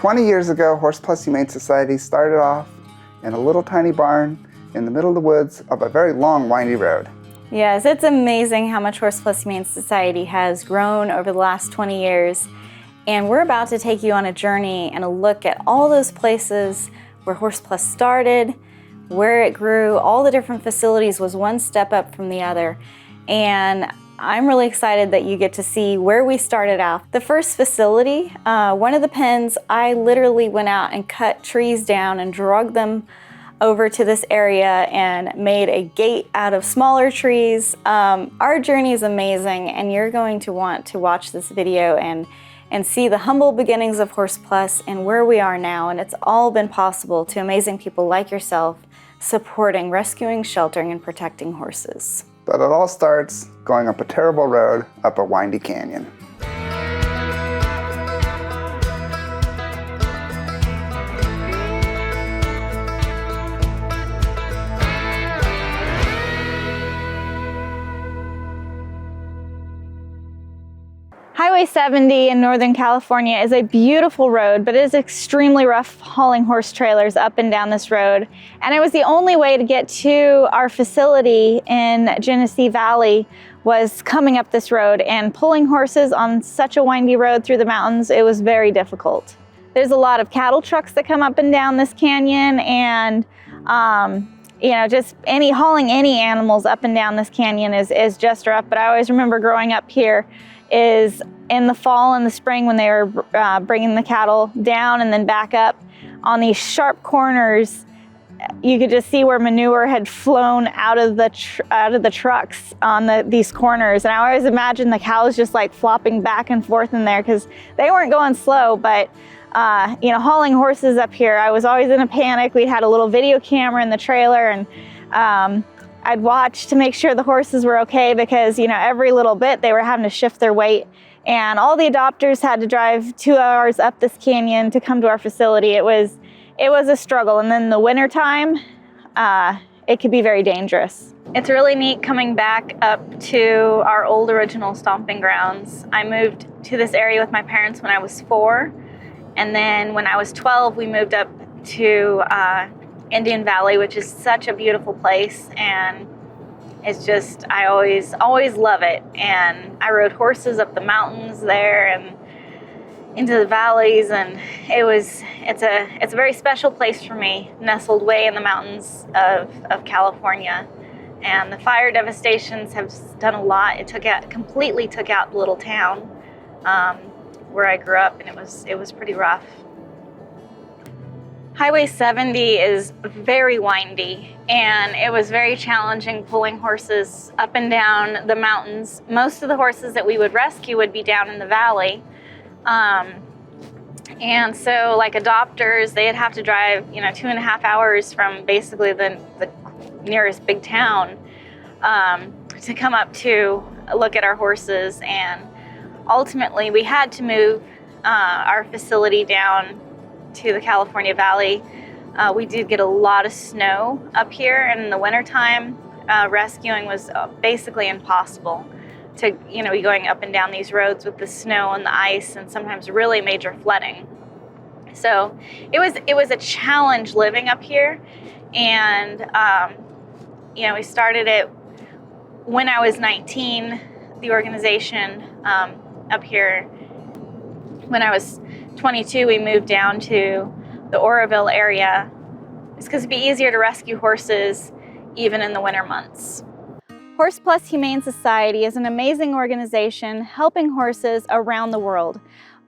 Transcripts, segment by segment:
20 years ago, Horse Plus Humane Society started off in a little tiny barn in the middle of the woods of a very long, windy road. Yes, it's amazing how much Horse Plus Humane Society has grown over the last 20 years. And we're about to take you on a journey and a look at all those places where Horse Plus started, where it grew. All the different facilities was one step up from the other. And I'm really excited that you get to see where we started out. The first facility, one of the pens, I literally went out and cut trees down and dragged them over to this area and made a gate out of smaller trees. Our journey is amazing, and you're going to want to watch this video and see the humble beginnings of Horse Plus and where we are now. And it's all been possible to amazing people like yourself supporting, rescuing, sheltering, and protecting horses. But it all starts going up a terrible road up a windy canyon. Highway 70 in Northern California is a beautiful road, but it is extremely rough hauling horse trailers up and down this road. And it was the only way to get to our facility in Genesee Valley was coming up this road, and pulling horses on such a windy road through the mountains, it was very difficult. There's a lot of cattle trucks that come up and down this canyon, and just hauling any animals up and down this canyon is just rough. But I always remember growing up here is in the fall and the spring when they were bringing the cattle down and then back up on these sharp corners. You could just see where manure had flown out of the trucks on these corners. And I always imagined the cows just like flopping back and forth in there because they weren't going slow. But hauling horses up here, I was always in a panic. We had a little video camera in the trailer, and I'd watch to make sure the horses were okay because, every little bit they were having to shift their weight. And all the adopters had to drive 2 hours up this canyon to come to our facility. It was a struggle. And then the winter time, it could be very dangerous. It's really neat coming back up to our old original stomping grounds. I moved to this area with my parents when I was 4. And then when I was 12, we moved up to Indian Valley, which is such a beautiful place, and it's just, I always love it. And I rode horses up the mountains there and into the valleys, and it's a very special place for me, nestled way in the mountains of California. And the fire devastations have done a lot. It completely took out the little town where I grew up, and it was pretty rough. Highway 70 is very windy, and it was very challenging pulling horses up and down the mountains. Most of the horses that we would rescue would be down in the valley. And so like adopters, they'd have to drive, 2.5 hours from basically the nearest big town to come up to look at our horses. And ultimately we had to move our facility down to the California Valley. We did get a lot of snow up here, and in the wintertime, rescuing was basically impossible to, be going up and down these roads with the snow and the ice and sometimes really major flooding. So it was a challenge living up here. And, we started it when I was 19, the organization up here. When I was 22, we moved down to the Oroville area. It's because it'd be easier to rescue horses even in the winter months. Horse Plus Humane Society is an amazing organization helping horses around the world.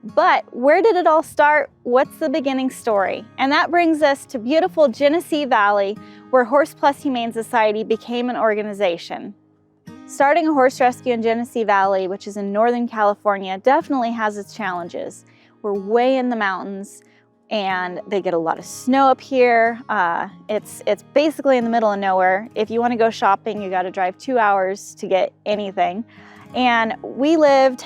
But where did it all start? What's the beginning story? And that brings us to beautiful Genesee Valley, where Horse Plus Humane Society became an organization. Starting a horse rescue in Genesee Valley, which is in Northern California, definitely has its challenges. We're way in the mountains, and they get a lot of snow up here. It's basically in the middle of nowhere. If you want to go shopping, you got to drive 2 hours to get anything. And we lived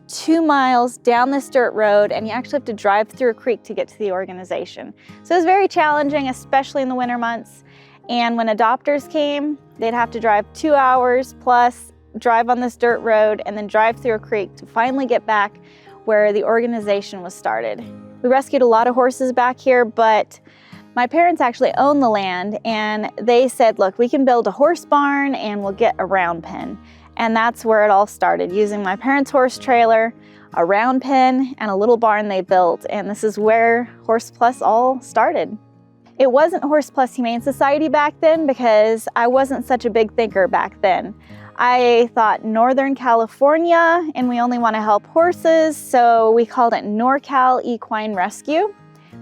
2 miles down this dirt road, and you actually have to drive through a creek to get to the organization. So it was very challenging, especially in the winter months. And when adopters came, they'd have to drive 2 hours plus, drive on this dirt road, and then drive through a creek to finally get back where the organization was started. We rescued a lot of horses back here, but my parents actually own the land, and they said, look, we can build a horse barn and we'll get a round pen. And that's where it all started, using my parents' horse trailer, a round pen, and a little barn they built. And this is where Horse Plus all started. It wasn't Horse Plus Humane Society back then because I wasn't such a big thinker back then. I thought Northern California, and we only want to help horses, so we called it NorCal Equine Rescue,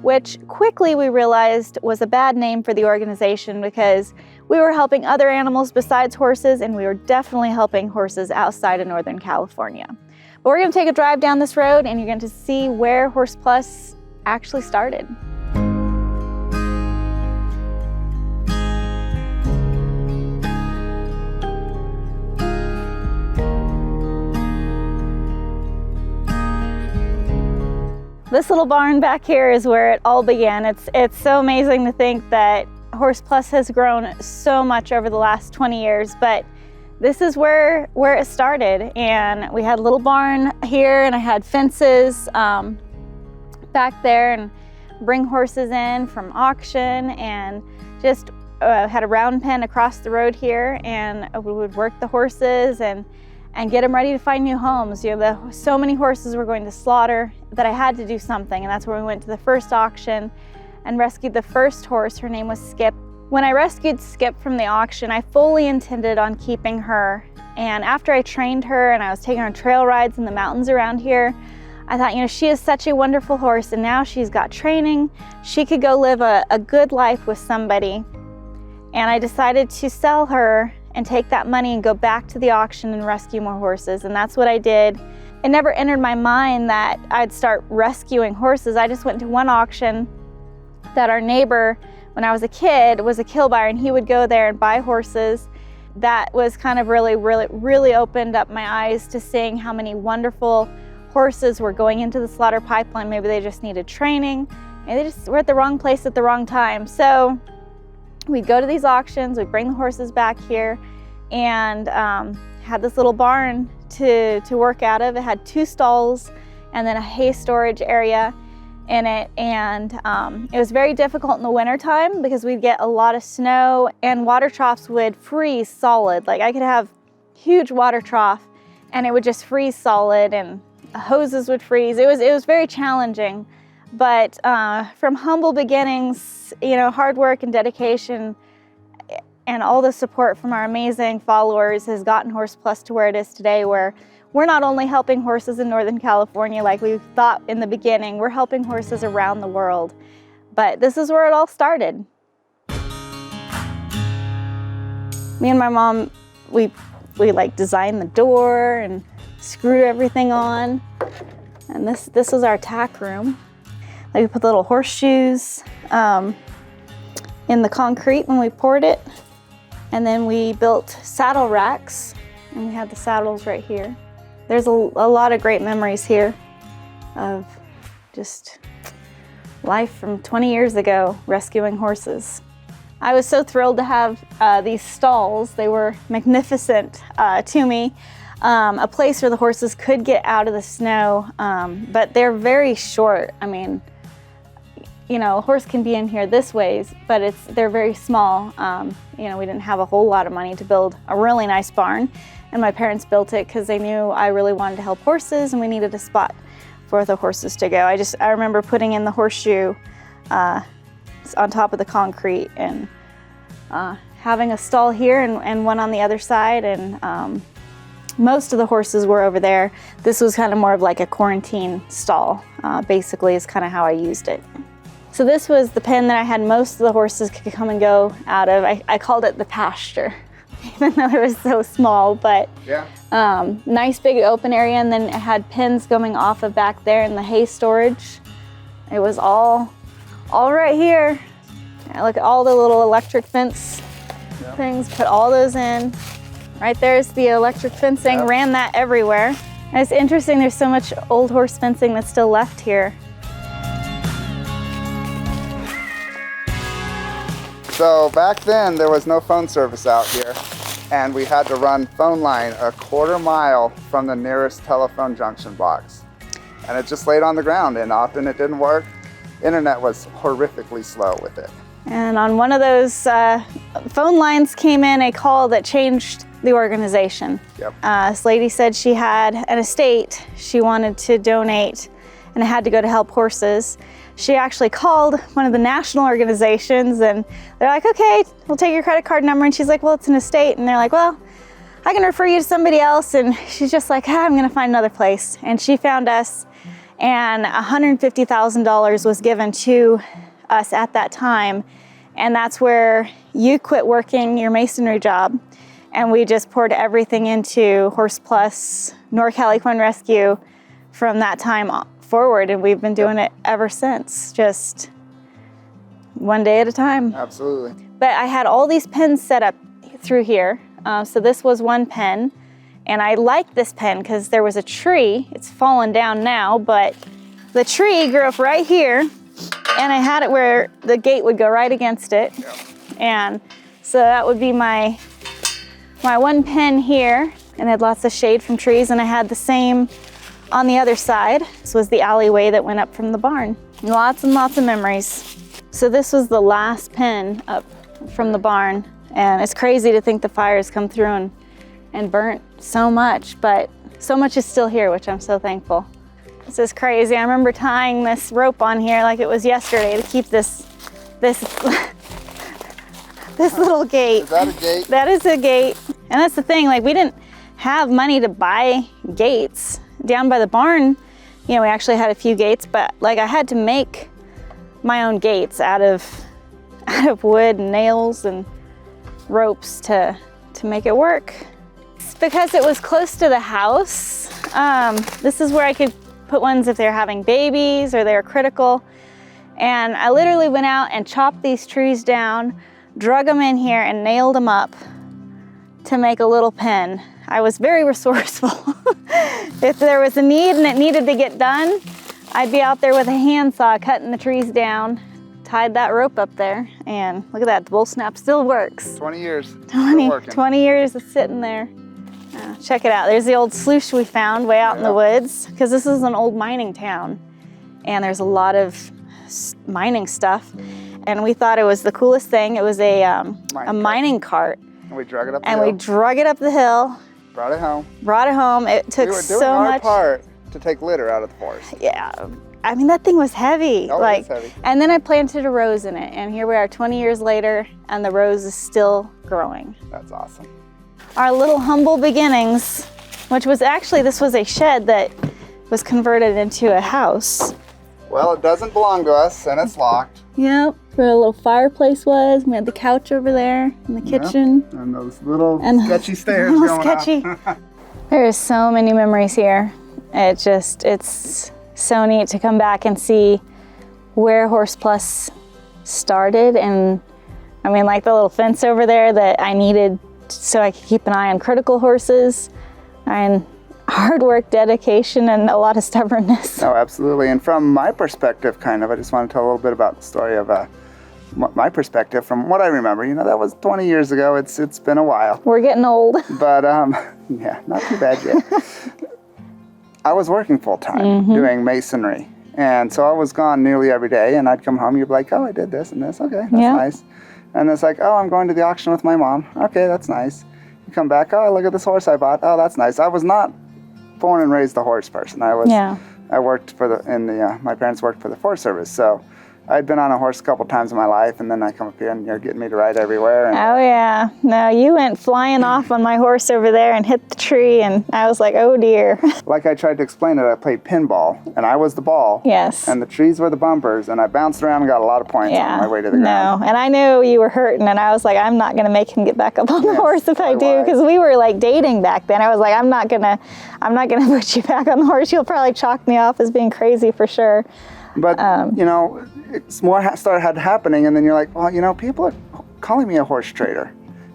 which quickly we realized was a bad name for the organization because we were helping other animals besides horses, and we were definitely helping horses outside of Northern California. But we're going to take a drive down this road, and you're going to see where Horse Plus actually started. This little barn back here is where it all began. It's so amazing to think that Horse Plus has grown so much over the last 20 years, but this is where it started. And we had a little barn here, and I had fences back there, and bring horses in from auction, and just had a round pen across the road here, and we would work the horses and get them ready to find new homes. You know, so many horses were going to slaughter that I had to do something, and that's where we went to the first auction and rescued the first horse. Her name was Skip. When I rescued Skip from the auction, I fully intended on keeping her. And after I trained her and I was taking her on trail rides in the mountains around here, I thought, you know, she is such a wonderful horse, and now she's got training. She could go live a good life with somebody. And I decided to sell her and take that money and go back to the auction and rescue more horses, and that's what I did. It never entered my mind that I'd start rescuing horses. I just went to one auction that our neighbor, when I was a kid, was a kill buyer, and he would go there and buy horses. That was kind of really opened up my eyes to seeing how many wonderful horses were going into the slaughter pipeline. Maybe they just needed training, maybe they just were at the wrong place at the wrong time. So we'd go to these auctions, we'd bring the horses back here, and had this little barn to work out of. It had 2 stalls and then a hay storage area in it. And it was very difficult in the winter time because we'd get a lot of snow, and water troughs would freeze solid. Like, I could have huge water trough and it would just freeze solid, and hoses would freeze. It was very challenging. But from humble beginnings, you know, hard work and dedication and all the support from our amazing followers has gotten Horse Plus to where it is today, where we're not only helping horses in Northern California like we thought in the beginning, we're helping horses around the world. But this is where it all started. Me and my mom, we like designed the door and screwed everything on. And this was our tack room. Like, we put the little horseshoes in the concrete when we poured it. And then we built saddle racks, and we had the saddles right here. There's a lot of great memories here of just life from 20 years ago, rescuing horses. I was so thrilled to have these stalls. They were magnificent to me. A place where the horses could get out of the snow, but they're very short. I mean, you know, a horse can be in here this ways, but they're very small. You know, we didn't have a whole lot of money to build a really nice barn, and my parents built it because they knew I really wanted to help horses, and we needed a spot for the horses to go. I remember putting in the horseshoe on top of the concrete, and having a stall here and one on the other side, and most of the horses were over there. This was kind of more of like a quarantine stall, basically, is kind of how I used it. So this was the pen that I had most of the horses could come and go out of. I called it the pasture, even though it was so small, but yeah. Nice big open area, and then it had pens going off of back there in the hay storage. It was all right here. Look at all the little electric fence things, put all those in. Right there's the electric fencing, ran that everywhere. And it's interesting, there's so much old horse fencing that's still left here. So back then, there was no phone service out here, and we had to run phone line a 1/4 mile from the nearest telephone junction box. and it just laid on the ground, and often it didn't work. Internet was horrifically slow with it. And on one of those phone lines came in a call that changed the organization. Yep. This lady said she had an estate she wanted to donate, and it had to go to help horses. She actually called one of the national organizations, and they're like, okay, we'll take your credit card number. And she's like, well, it's an estate. And they're like, well, I can refer you to somebody else. And she's just like, I'm gonna find another place. And she found us, and $150,000 was given to us at that time. And that's where you quit working your masonry job. And we just poured everything into Horse Plus, NorCal Equine Rescue from that time forward. And we've been doing it ever since, just one day at a time. Absolutely. But I had all these pens set up through here. So this was one pen. And I like this pen because there was a tree. It's fallen down now, but the tree grew up right here. And I had it where the gate would go right against it. Yep. And so that would be my one pen here, and it had lots of shade from trees, and I had the same on the other side. This was the alleyway that went up from the barn. Lots and lots of memories. So this was the last pen up from the barn, and it's crazy to think the fires come through and burnt so much, but so much is still here, which I'm so thankful. This is crazy. I remember tying this rope on here like it was yesterday to keep this little gate. Is that a gate? That is a gate. And that's the thing, like we didn't have money to buy gates. Down by the barn, you know, we actually had a few gates, but like I had to make my own gates out of wood and nails and ropes to make it work. It's because it was close to the house. This is where I could put ones if they're having babies or they're critical. And I literally went out and chopped these trees down, drug them in here and nailed them up to make a little pen. I was very resourceful. If there was a need and it needed to get done, I'd be out there with a handsaw cutting the trees down, tied that rope up there, and look at that, the bull snap still works. 20 years. 20 years of sitting there. Check it out, there's the old sluice we found way out in the woods, because this is an old mining town, and there's a lot of mining stuff. And we thought it was the coolest thing. It was a mining cart. And we drug it up the hill. hill. We drug it up the hill. Brought it home. Brought it home. It took so much. We were doing our part to take litter out of the forest. Yeah. I mean, that thing was heavy. Oh, it was heavy. And then I planted a rose in it. And here we are 20 years later, and the rose is still growing. That's awesome. Our little humble beginnings, which was actually, this was a shed that was converted into a house. Well, it doesn't belong to us, and it's locked. Yep, where a little fireplace was. We had the couch over there in the kitchen. And those little sketchy stairs little going sketchy. up. There's so many memories here. It's so neat to come back and see where Horse Plus started. And I mean, like the little fence over there that I needed so I could keep an eye on critical horses, and hard work, dedication, and a lot of stubbornness. No, absolutely. And from my perspective, I just want to tell a little bit about the story of my perspective from what I remember. You know, that was 20 years ago. It's been a while. We're getting old. But yeah, not too bad yet. I was working full time doing masonry. And so I was gone nearly every day, and I'd come home, you'd be like, oh, I did this and this. Okay, that's nice. And it's like, oh, I'm going to the auction with my mom. Okay, that's nice. You come back, oh, look at this horse I bought. Oh, that's nice. I was not born and raised a horse person. I worked my parents worked for the Forest Service, so I'd been on a horse a couple times in my life, and then I come up here and you're getting me to ride everywhere. And oh yeah, no, you went flying off on my horse over there and hit the tree, and I was like, oh dear. Like I tried to explain it, I played pinball, and I was the ball. Yes. And the trees were the bumpers, and I bounced around and got a lot of points on my way to the ground. No, and I knew you were hurting, and I was like, I'm not gonna make him get back up on the horse if I do, because we were like dating back then. I was like, I'm not gonna put you back on the horse. You'll probably chalk me off as being crazy for sure. But you know, it's more started happening, and then you're like, well, you know, people are calling me a horse trader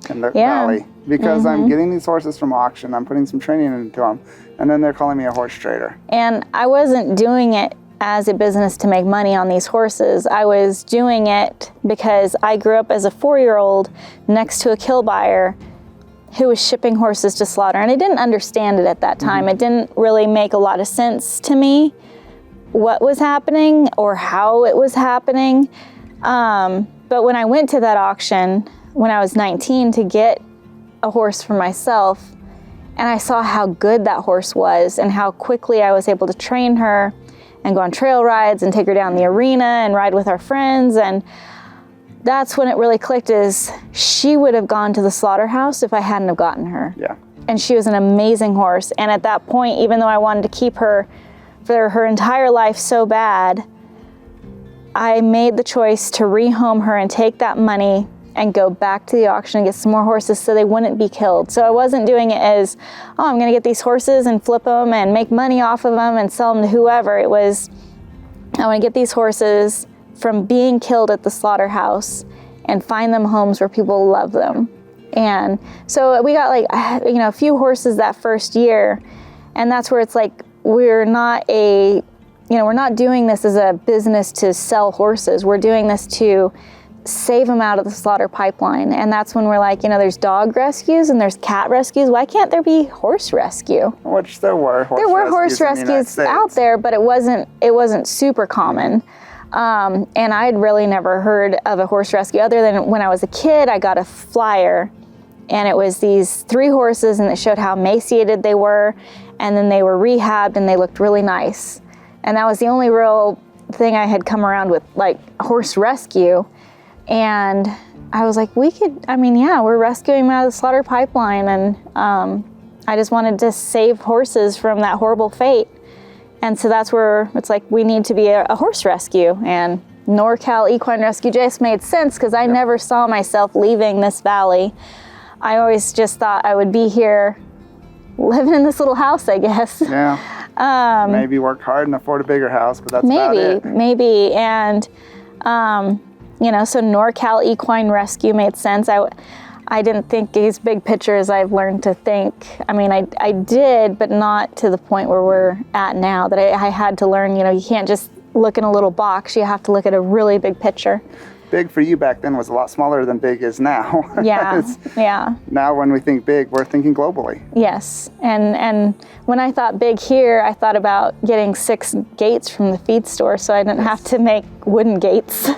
in the valley because I'm getting these horses from auction. I'm putting some training into them, and then they're calling me a horse trader. And I wasn't doing it as a business to make money on these horses. I was doing it because I grew up as a 4-year-old next to a kill buyer who was shipping horses to slaughter, and I didn't understand it at that time. It didn't really make a lot of sense to me. what was happening or how it was happening. But when I went to that auction when I was 19 to get a horse for myself, and I saw how good that horse was and how quickly I was able to train her and go on trail rides and take her down the arena and ride with our friends. And that's when it really clicked, is she would have gone to the slaughterhouse if I hadn't have gotten her. Yeah. And she was an amazing horse. And at that point, even though I wanted to keep her for her entire life so bad, I made the choice to rehome her and take that money and go back to the auction and get some more horses so they wouldn't be killed. So I wasn't doing it as, oh, I'm gonna get these horses and flip them and make money off of them and sell them to whoever. It was, I wanna get these horses from being killed at the slaughterhouse and find them homes where people love them. And so we got like, a few horses that first year, and that's where it's like, we're not doing this as a business to sell horses. We're doing this to save them out of the slaughter pipeline. And that's when we're like, there's dog rescues and there's cat rescues. Why can't there be horse rescue? Which there were horse rescues out there, but it wasn't super common. And I'd really never heard of a horse rescue other than when I was a kid. I got a flyer, and it was these 3 horses, and it showed how emaciated they were, and then they were rehabbed and they looked really nice. And that was the only real thing I had come around with, like horse rescue. And I was like, we're rescuing them out of the slaughter pipeline. And I just wanted to save horses from that horrible fate. And so that's where it's like, we need to be a horse rescue. And NorCal Equine Rescue just made sense, because I never saw myself leaving this valley. I always just thought I would be here living in this little house, I guess. Yeah. Maybe work hard and afford a bigger house, but that's about it. Maybe. And, so NorCal Equine Rescue made sense. I didn't think these big pictures. I've learned to think. I did, but not to the point where we're at now, that I had to learn, you can't just look in a little box. You have to look at a really big picture. Big for you back then was a lot smaller than big is now. Yeah, yeah. Now when we think big, we're thinking globally. Yes, and when I thought big here, I thought about getting 6 gates from the feed store so I didn't have to make wooden gates.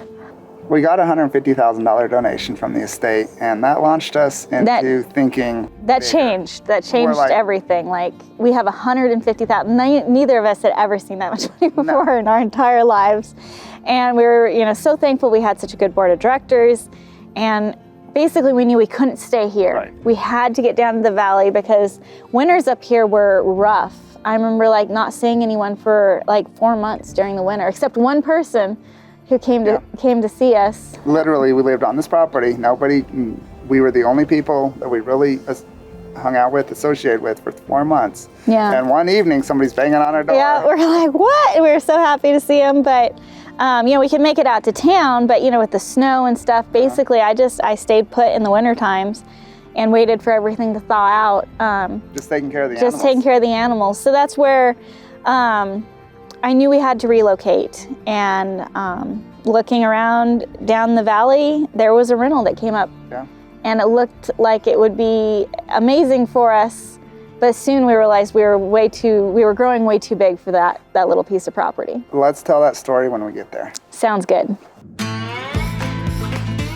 We got a $150,000 donation from the estate, and that launched us into thinking That bigger. changed everything. Like, we have $150,000. Neither of us had ever seen that much money before in our entire lives. And we were, so thankful we had such a good board of directors. And basically we knew we couldn't stay here. Right. We had to get down to the valley because winters up here were rough. I remember not seeing anyone for 4 months during the winter, except one person who came to see us. Literally, we lived on this property. We were the only people that we really hung out with, associated with for 4 months. Yeah. And one evening, somebody's banging on our door. Yeah, we're like, what? We were so happy to see him, but we could make it out to town, but with the snow and stuff, basically I stayed put in the winter times and waited for everything to thaw out. Just taking care of the animals. Just taking care of the animals. So that's where I knew we had to relocate. And looking around down the valley, there was a rental that came up. Yeah. And it looked like it would be amazing for us, but soon we realized we were growing way too big for that little piece of property. Let's tell that story when we get there. Sounds good.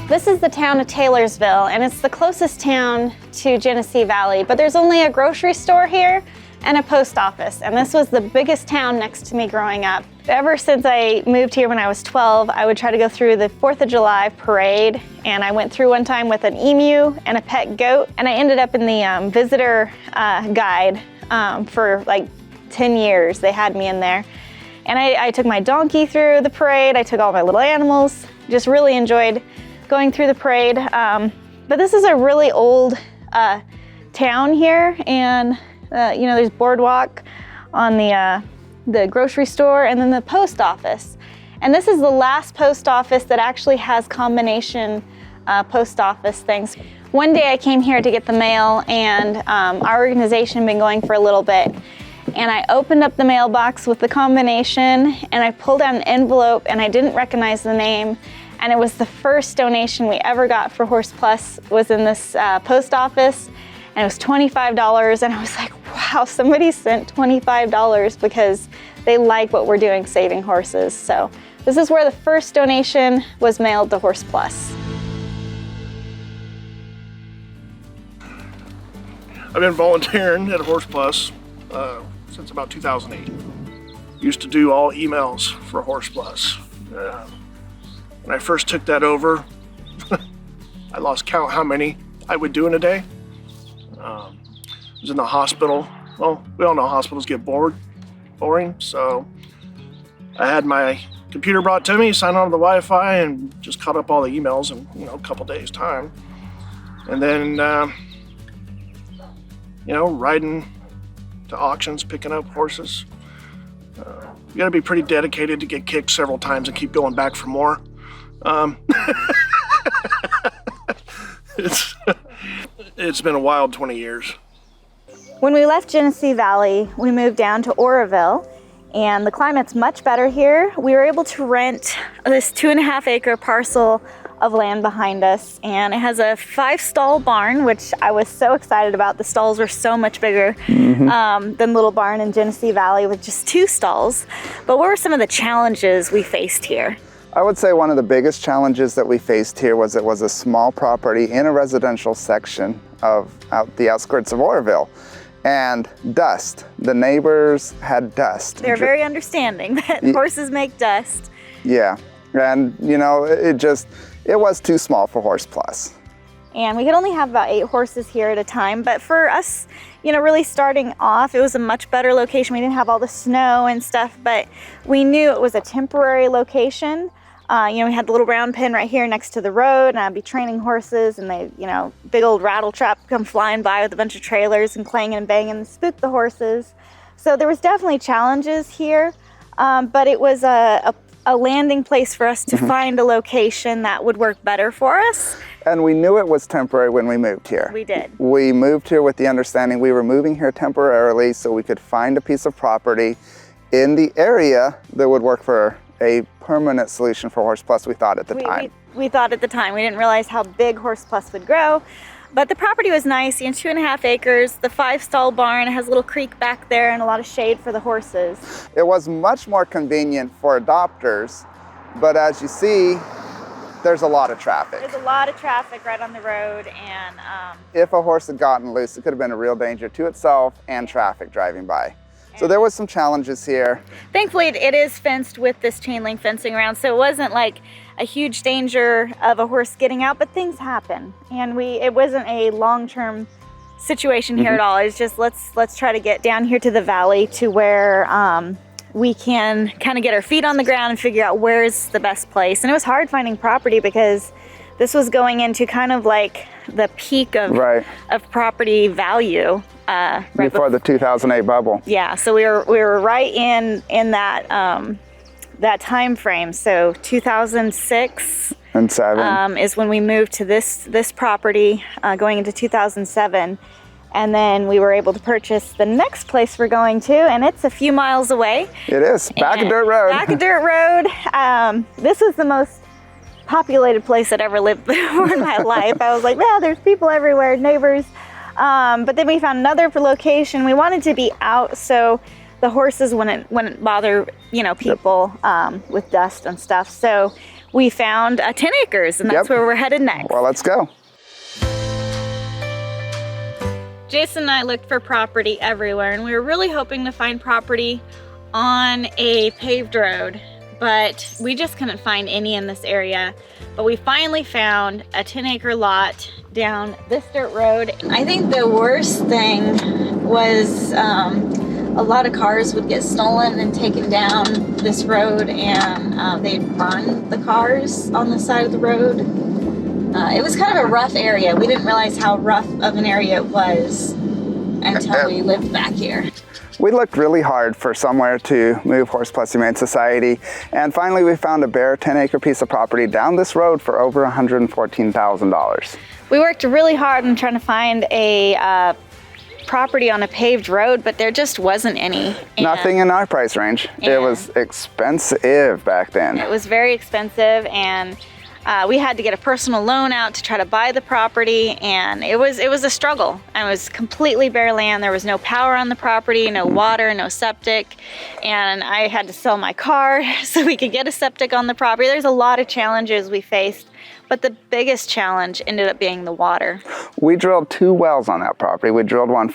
This is the town of Taylorsville, and it's the closest town to Genesee Valley, but there's only a grocery store here and a post office, and this was the biggest town next to me growing up. Ever since I moved here when I was 12, I would try to go through the 4th of July parade, and I went through one time with an emu and a pet goat, and I ended up in the visitor guide for 10 years. They had me in there. And I took my donkey through the parade, I took all my little animals, just really enjoyed going through the parade. But this is a really old town here, and there's boardwalk on the grocery store and then the post office. And this is the last post office that actually has combination post office things. One day I came here to get the mail, and our organization had been going for a little bit. And I opened up the mailbox with the combination, and I pulled out an envelope, and I didn't recognize the name. And it was the first donation we ever got for Horse Plus was in this post office. And it was $25, and I was like, wow, somebody sent $25 because they like what we're doing saving horses. So this is where the first donation was mailed to Horse Plus. I've been volunteering at Horse Plus since about 2008. Used to do all emails for Horse Plus. When I first took that over, I lost count how many I would do in a day. I was in the hospital. Well, we all know hospitals get boring, so I had my computer brought to me, signed on to the Wi-Fi, and just caught up all the emails in a couple days' time. And then, riding to auctions, picking up horses. You gotta be pretty dedicated to get kicked several times and keep going back for more. It's been a wild 20 years. When we left Genesee Valley, we moved down to Oroville, and the climate's much better here. We were able to rent this 2.5 acre parcel of land behind us, and it has a 5-stall barn, which I was so excited about. The stalls were so much bigger than Little Barn in Genesee Valley with just 2 stalls. But what were some of the challenges we faced here? I would say one of the biggest challenges that we faced here was it was a small property in a residential section of the outskirts of Oroville. And dust. The neighbors had dust. They're very understanding that horses make dust. Yeah, and it was too small for Horse Plus. And we could only have about 8 horses here at a time, but for us, really starting off, it was a much better location. We didn't have all the snow and stuff, but we knew it was a temporary location. We had the little round pen right here next to the road, and I'd be training horses, and they, big old rattle trap come flying by with a bunch of trailers and clanging and banging and spook the horses. So there was definitely challenges here, but it was a landing place for us to find a location that would work better for us. And we knew it was temporary when we moved here. We did. We moved here with the understanding we were moving here temporarily so we could find a piece of property in the area that would work for a permanent solution for Horse Plus, we thought at the time. We thought at the time. We didn't realize how big Horse Plus would grow. But the property was nice, 2.5 acres, the 5-stall barn, it has a little creek back there and a lot of shade for the horses. It was much more convenient for adopters, but as you see, there's a lot of traffic. There's a lot of traffic right on the road, and if a horse had gotten loose, it could have been a real danger to itself and traffic driving by. So there was some challenges here. Thankfully, it is fenced with this chain link fencing around, so it wasn't like a huge danger of a horse getting out, but things happen. And it wasn't a long-term situation here at all. It's just let's try to get down here to the valley to where we can kind of get our feet on the ground and figure out where's the best place. And it was hard finding property because this was going into kind of like the peak of property value. Before the 2008 bubble. Yeah, so we were right in that that time frame. So 2006 and 7 is when we moved to this property, going into 2007, and then we were able to purchase the next place we're going to, and it's a few miles away. It is back of dirt road. Back of dirt road. This was the most populated place I'd ever lived before in my life. I was like, yeah, there's people everywhere, neighbors. But then we found another location. We wanted to be out so the horses wouldn't bother, people with dust and stuff. So we found 10 acres, and that's where we're headed next. Well, let's go. Jason and I looked for property everywhere, and we were really hoping to find property on a paved road, but we just couldn't find any in this area. But we finally found a 10-acre lot down this dirt road. I think the worst thing was a lot of cars would get stolen and taken down this road, and they'd burn the cars on the side of the road. It was kind of a rough area. We didn't realize how rough of an area it was until we lived back here. We looked really hard for somewhere to move Horse Plus Humane Society, and finally we found a bare 10-acre piece of property down this road for over $114,000. We worked really hard on trying to find a property on a paved road, but there just wasn't any. Nothing in our price range. It was expensive back then. It was very expensive, and We had to get a personal loan out to try to buy the property, and it was a struggle. It was completely bare land. There was no power on the property, no water, no septic, and I had to sell my car so we could get a septic on the property. There's a lot of challenges we faced, but the biggest challenge ended up being the water. We drilled 2 wells on that property. We drilled one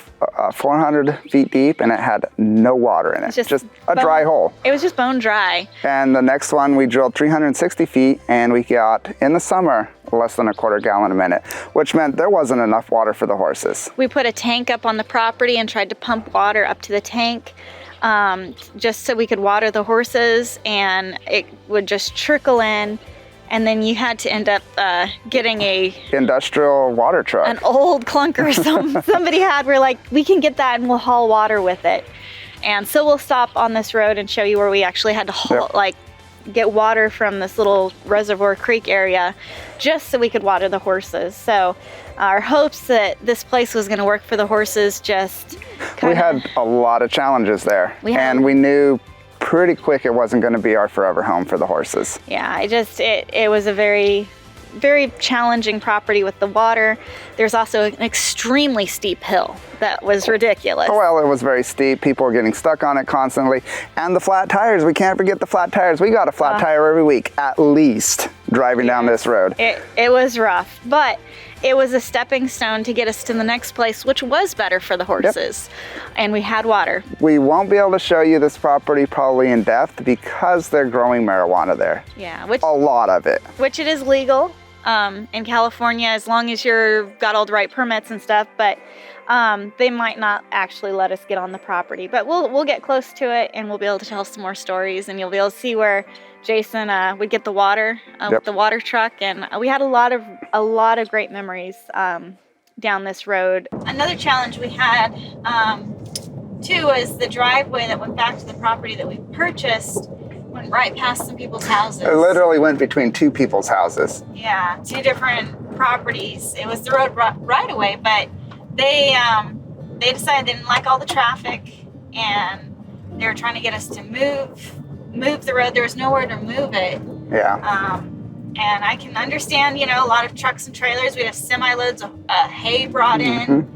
400 feet deep, and it had no water in it. Just a dry hole. It was just bone dry. And the next one we drilled 360 feet, and we got, in the summer, less than a quarter gallon a minute, which meant there wasn't enough water for the horses. We put a tank up on the property and tried to pump water up to the tank just so we could water the horses, and it would just trickle in. And then you had to end up getting a industrial water truck. An old clunker somebody had. We're like, we can get that and we'll haul water with it. And so we'll stop on this road and show you where we actually had to haul, like get water from this little reservoir creek area just so we could water the horses. So our hopes that this place was going to work for the horses just we had a lot of challenges there. And we knew pretty quick it wasn't going to be our forever home for the horses. Yeah, it was a very, very challenging property with the water. There's also an extremely steep hill that was ridiculous. Well, it was very steep. People were getting stuck on it constantly. And the flat tires, we can't forget the flat tires. We got a flat tire every week, at least, driving down this road. It was rough, but it was a stepping stone to get us to the next place, which was better for the horses. And we had water. We won't be able to show you this property probably in depth because they're growing marijuana there. Yeah, a lot of it. Which it is legal in California as long as you've got all the right permits and stuff, but they might not actually let us get on the property. But we'll get close to it, and we'll be able to tell some more stories, and you'll be able to see where Jason would get the water with the water truck, and we had a lot of great memories down this road. Another challenge we had too was the driveway that went back to the property that we purchased went right past some people's houses. It literally went between 2 people's houses. Yeah, 2 different properties. It was the road right away, but they decided they didn't like all the traffic, and they were trying to get us to move the road. There was nowhere to move it. Yeah. And I can understand, a lot of trucks and trailers. We'd have semi-loads of hay brought in.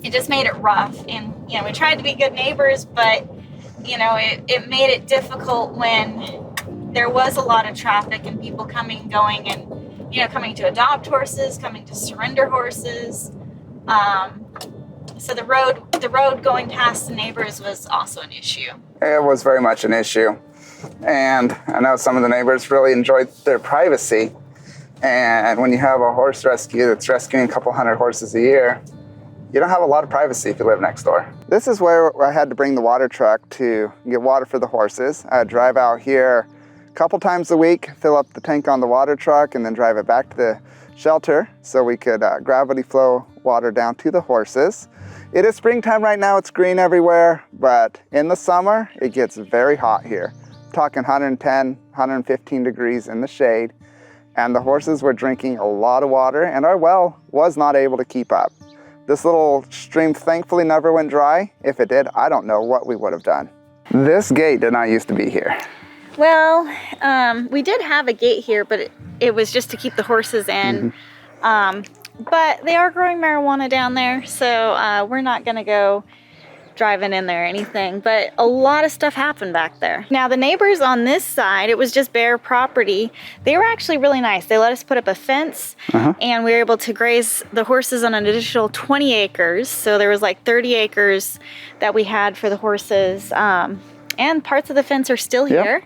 It just made it rough. And, we tried to be good neighbors, but, it made it difficult when there was a lot of traffic and people coming and going and, coming to adopt horses, coming to surrender horses. So the road going past the neighbors was also an issue. It was very much an issue. And I know some of the neighbors really enjoyed their privacy. And when you have a horse rescue that's rescuing a couple hundred horses a year, you don't have a lot of privacy if you live next door. This is where I had to bring the water truck to get water for the horses. I'd drive out here a couple times a week, fill up the tank on the water truck, and then drive it back to the shelter so we could gravity flow water down to the horses. It is springtime right now, it's green everywhere, but in the summer, it gets very hot here. I'm talking 110, 115 degrees in the shade, and the horses were drinking a lot of water, and our well was not able to keep up. This little stream thankfully never went dry. If it did, I don't know what we would have done. This gate did not used to be here. Well, we did have a gate here, but it was just to keep the horses in. But they are growing marijuana down there, so we're not gonna go driving in there or anything, but a lot of stuff happened back there. Now the neighbors on this side, it was just bare property. They were actually really nice. They let us put up a fence and we were able to graze the horses on an additional 20 acres. So there was like 30 acres that we had for the horses, and parts of the fence are still here.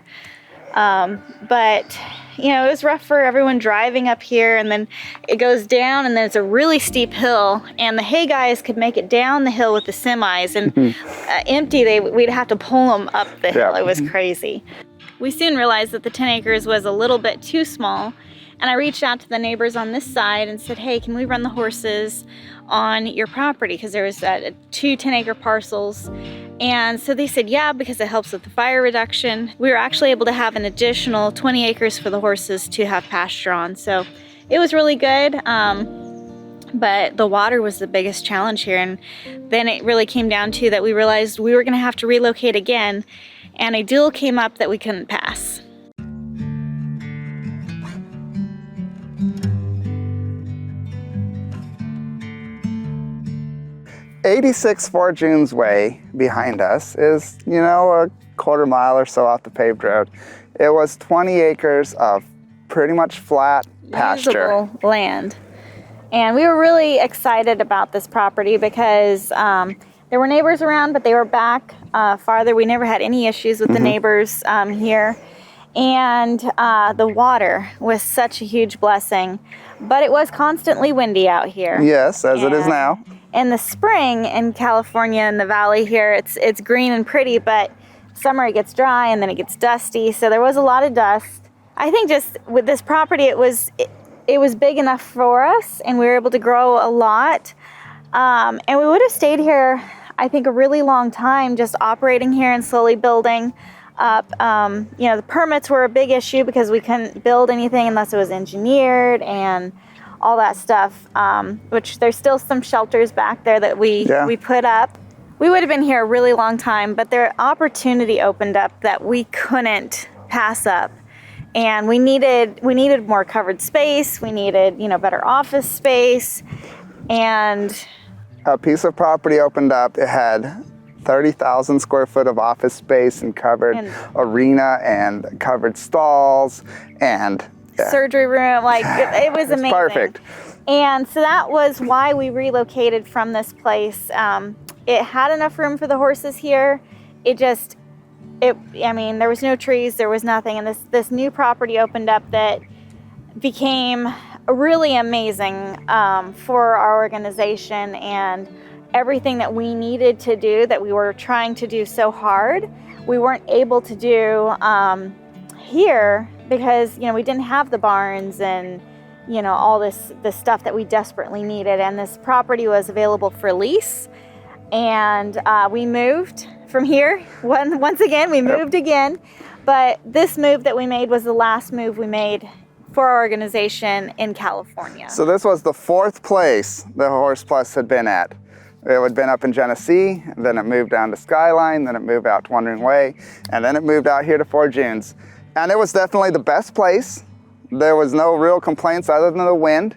But it was rough for everyone driving up here, and then it goes down, and then it's a really steep hill, and the hay guys could make it down the hill with the semis, and empty, we'd have to pull them up the hill. It was crazy. We soon realized that the 10 acres was a little bit too small, and I reached out to the neighbors on this side and said, hey, can we run the horses on your property? Because there was 2 10-acre parcels. And so they said, yeah, because it helps with the fire reduction. We were actually able to have an additional 20 acres for the horses to have pasture on. So it was really good. But the water was the biggest challenge here. And then it really came down to that we realized we were going to have to relocate again. And a deal came up that we couldn't pass. 86 Fort Junes Way behind us is, you know, a quarter mile or so off the paved road. It was 20 acres of pretty much flat pasture. Usable land. And we were really excited about this property because there were neighbors around, but they were back farther. We never had any issues with the neighbors here. And the water was such a huge blessing, but it was constantly windy out here. Yes, as it is now. In the spring in California, in the valley here, it's green and pretty, but summer it gets dry and then it gets dusty. So there was a lot of dust. I think just with this property, it was big enough for us, and we were able to grow a lot. And we would have stayed here, I think, a really long time, just operating here and slowly building up. You know, the permits were a big issue because we couldn't build anything unless it was engineered and all that stuff, which there's still some shelters back there that we put up. We would have been here a really long time, but their opportunity opened up that we couldn't pass up. And we needed more covered space. We needed, you know, better office space. And a piece of property opened up. It had 30,000 square foot of office space and covered arena and covered stalls and surgery room. Like it was amazing. Perfect. And so that was why we relocated from this place. It had enough room for the horses here. I mean, there was no trees, there was nothing. And this new property opened up that became really amazing for our organization, and everything that we needed to do that we were trying to do so hard, we weren't able to do here because, you know, we didn't have the barns and, you know, all this stuff that we desperately needed. And this property was available for lease. And we moved from here. Once again, we moved again. But this move that we made was the last move we made for our organization in California. So this was the fourth place the Horse Plus had been at. It had been up in Genesee, then it moved down to Skyline, then it moved out to Wandering Way, and then it moved out here to Fort Junes. And it was definitely the best place. There was no real complaints other than the wind,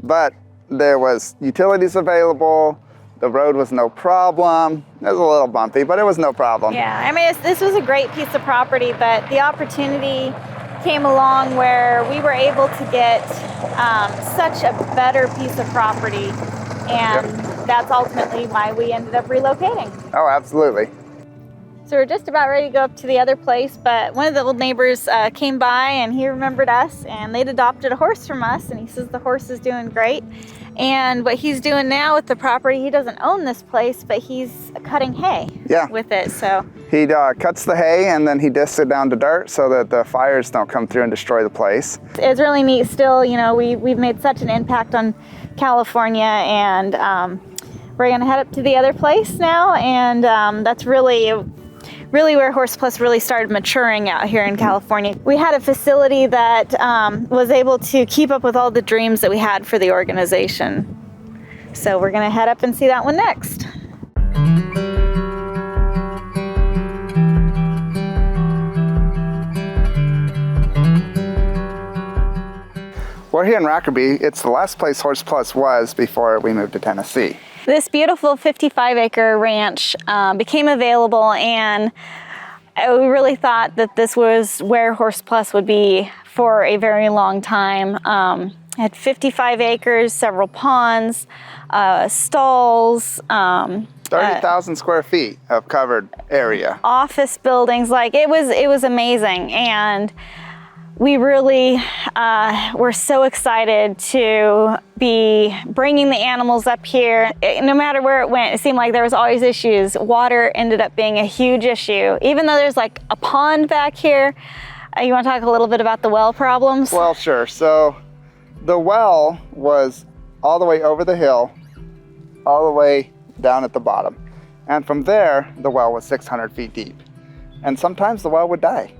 but there was utilities available. The road was no problem. It was a little bumpy, but it was no problem. Yeah, I mean, this was a great piece of property, but the opportunity came along where we were able to get such a better piece of property, and that's ultimately why we ended up relocating. Oh, absolutely. So we're just about ready to go up to the other place, but one of the old neighbors came by and he remembered us, and they'd adopted a horse from us, and he says the horse is doing great. And what he's doing now with the property, he doesn't own this place, but he's cutting hay with it. So he cuts the hay and then he discs it down to dirt so that the fires don't come through and destroy the place. It's really neat still. You know, we've made such an impact on California, and we're gonna head up to the other place now, and that's really where Horse Plus really started maturing out here in California. We had a facility that was able to keep up with all the dreams that we had for the organization. So we're gonna head up and see that one next. We're here in Rackerby. It's the last place Horse Plus was before we moved to Tennessee. This beautiful 55-acre ranch became available, and we really thought that this was where Horse Plus would be for a very long time. It had 55 acres, several ponds, stalls, 30,000 square feet of covered area. Office buildings, like it was amazing. And we really were so excited to be bringing the animals up here. No matter where it went, it seemed like there was always issues. Water ended up being a huge issue. Even though there's like a pond back here, you want to talk a little bit about the well problems? Well, sure. So the well was all the way over the hill, all the way down at the bottom. And from there, the well was 600 feet deep. And sometimes the well would die.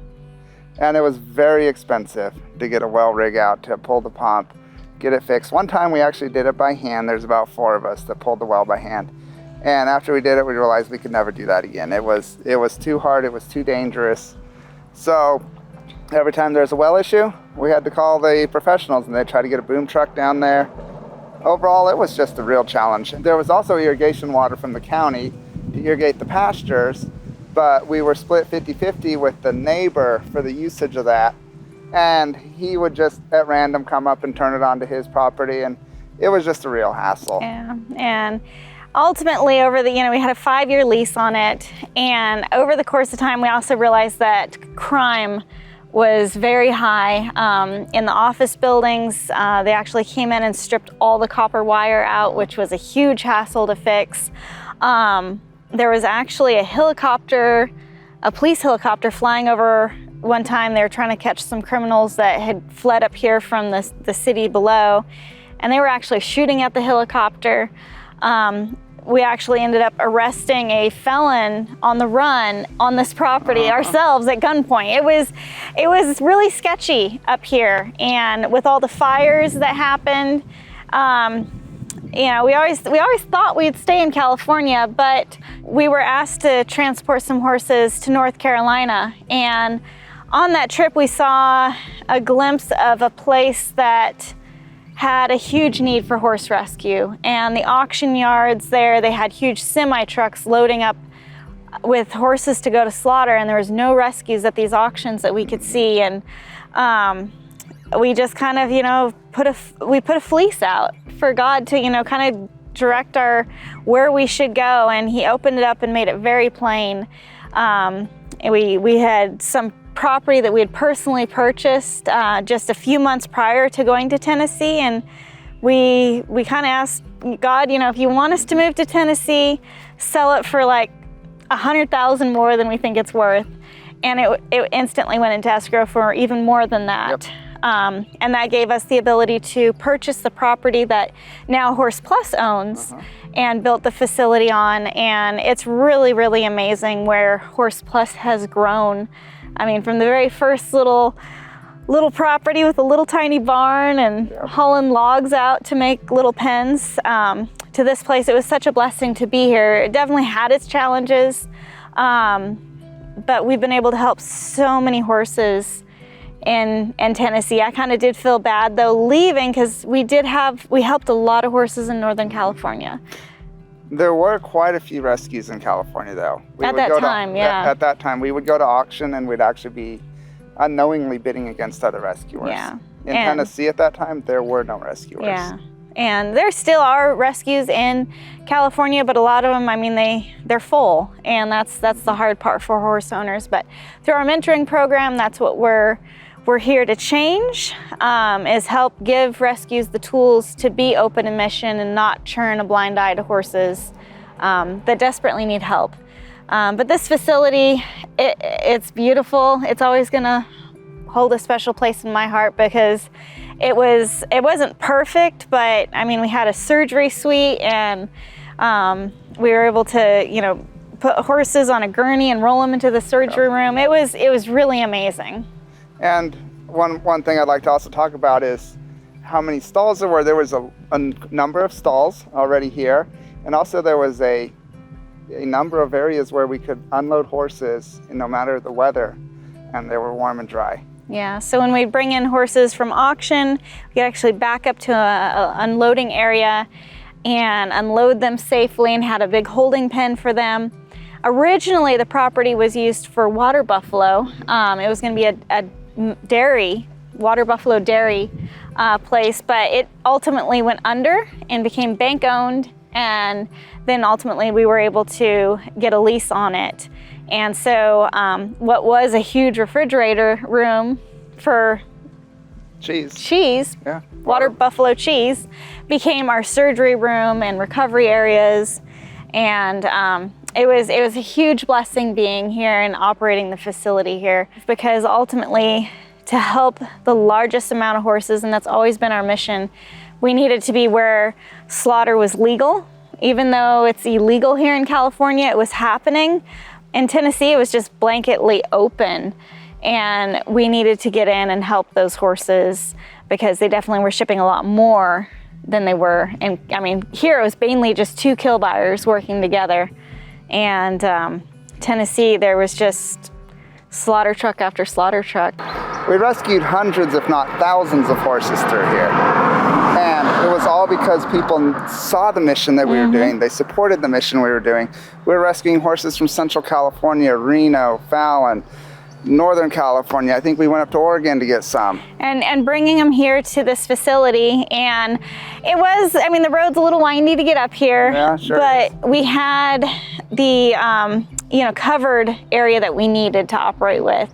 And it was very expensive to get a well rig out to pull the pump, get it fixed. One time we actually did it by hand. There's about 4 of us that pulled the well by hand. And after we did it, we realized we could never do that again. It was too hard, it was too dangerous. So every time there's a well issue, we had to call the professionals, and they'd try to get a boom truck down there, overall, it was just a real challenge. There was also irrigation water from the county to irrigate the pastures, but we were split 50-50 with the neighbor for the usage of that. And he would just at random come up and turn it onto his property, and it was just a real hassle. Yeah, and ultimately over the, we had a 5-year lease on it, and over the course of time we also realized that crime was very high in the office buildings. They actually came in and stripped all the copper wire out, which was a huge hassle to fix. There was actually a police helicopter flying over one time. They were trying to catch some criminals that had fled up here from the city below, and they were actually shooting at the helicopter. We actually ended up arresting a felon on the run on this property ourselves at gunpoint. It was really sketchy up here, and with all the fires that happened, we always thought we'd stay in California, but we were asked to transport some horses to North Carolina, and on that trip we saw a glimpse of a place that had a huge need for horse rescue. And the auction yards there, they had huge semi trucks loading up with horses to go to slaughter, and there was no rescues at these auctions that we could see. And we just kind of, put a fleece out for God to, kind of direct where we should go. And he opened it up and made it very plain. And we had some property that we had personally purchased just a few months prior to going to Tennessee, and we kind of asked God, if you want us to move to Tennessee, sell it for like $100,000 more than we think it's worth, and it instantly went into escrow for even more than that. Yep. And that gave us the ability to purchase the property that now Horse Plus owns and built the facility on, and it's really, really amazing where Horse Plus has grown. I mean, from the very first little property with a little tiny barn and hauling logs out to make little pens, to this place. It was such a blessing to be here. It definitely had its challenges, but we've been able to help so many horses in Tennessee. I kind of did feel bad though leaving, because we helped a lot of horses in Northern California. There were quite a few rescues in California, though. At that time, we would go to auction, and we'd actually be unknowingly bidding against other rescuers. Yeah. In Tennessee at that time, there were no rescuers. Yeah. And there still are rescues in California, but a lot of them, they're full, and that's the hard part for horse owners. But through our mentoring program, that's what we're here to change, is help give rescues the tools to be open in mission and not turn a blind eye to horses that desperately need help. But this facility, it's beautiful. It's always gonna hold a special place in my heart, because it wasn't perfect, but we had a surgery suite, and we were able to put horses on a gurney and roll them into the surgery room. It was really amazing. And one thing I'd like to also talk about is how many stalls there were. There was a number of stalls already here, and also there was a number of areas where we could unload horses no matter the weather, and they were warm and dry. Yeah, so when we'd bring in horses from auction, we could actually back up to a unloading area and unload them safely, and had a big holding pen for them. Originally, the property was used for water buffalo. It was going to be a dairy, water buffalo dairy place, but it ultimately went under and became bank owned, and then ultimately we were able to get a lease on it. And so what was a huge refrigerator room for cheese, water buffalo cheese, became our surgery room and recovery areas. And it was a huge blessing being here and operating the facility here, because ultimately, to help the largest amount of horses, and that's always been our mission, we needed to be where slaughter was legal. Even though it's illegal here in California, it was happening. In Tennessee, it was just blanketly open, and we needed to get in and help those horses, because they definitely were shipping a lot more than they were. And here it was mainly just 2 kill buyers working together. And Tennessee, there was just slaughter truck after slaughter truck. We rescued hundreds, if not thousands, of horses through here. And it was all because people saw the mission that we were doing. They supported the mission we were doing. We were rescuing horses from Central California, Reno, Fallon, Northern California. I think we went up to Oregon to get some. And bringing them here to this facility. And it was, I mean, the road's a little windy to get up here. Yeah, sure but is. we had the, covered area that we needed to operate with.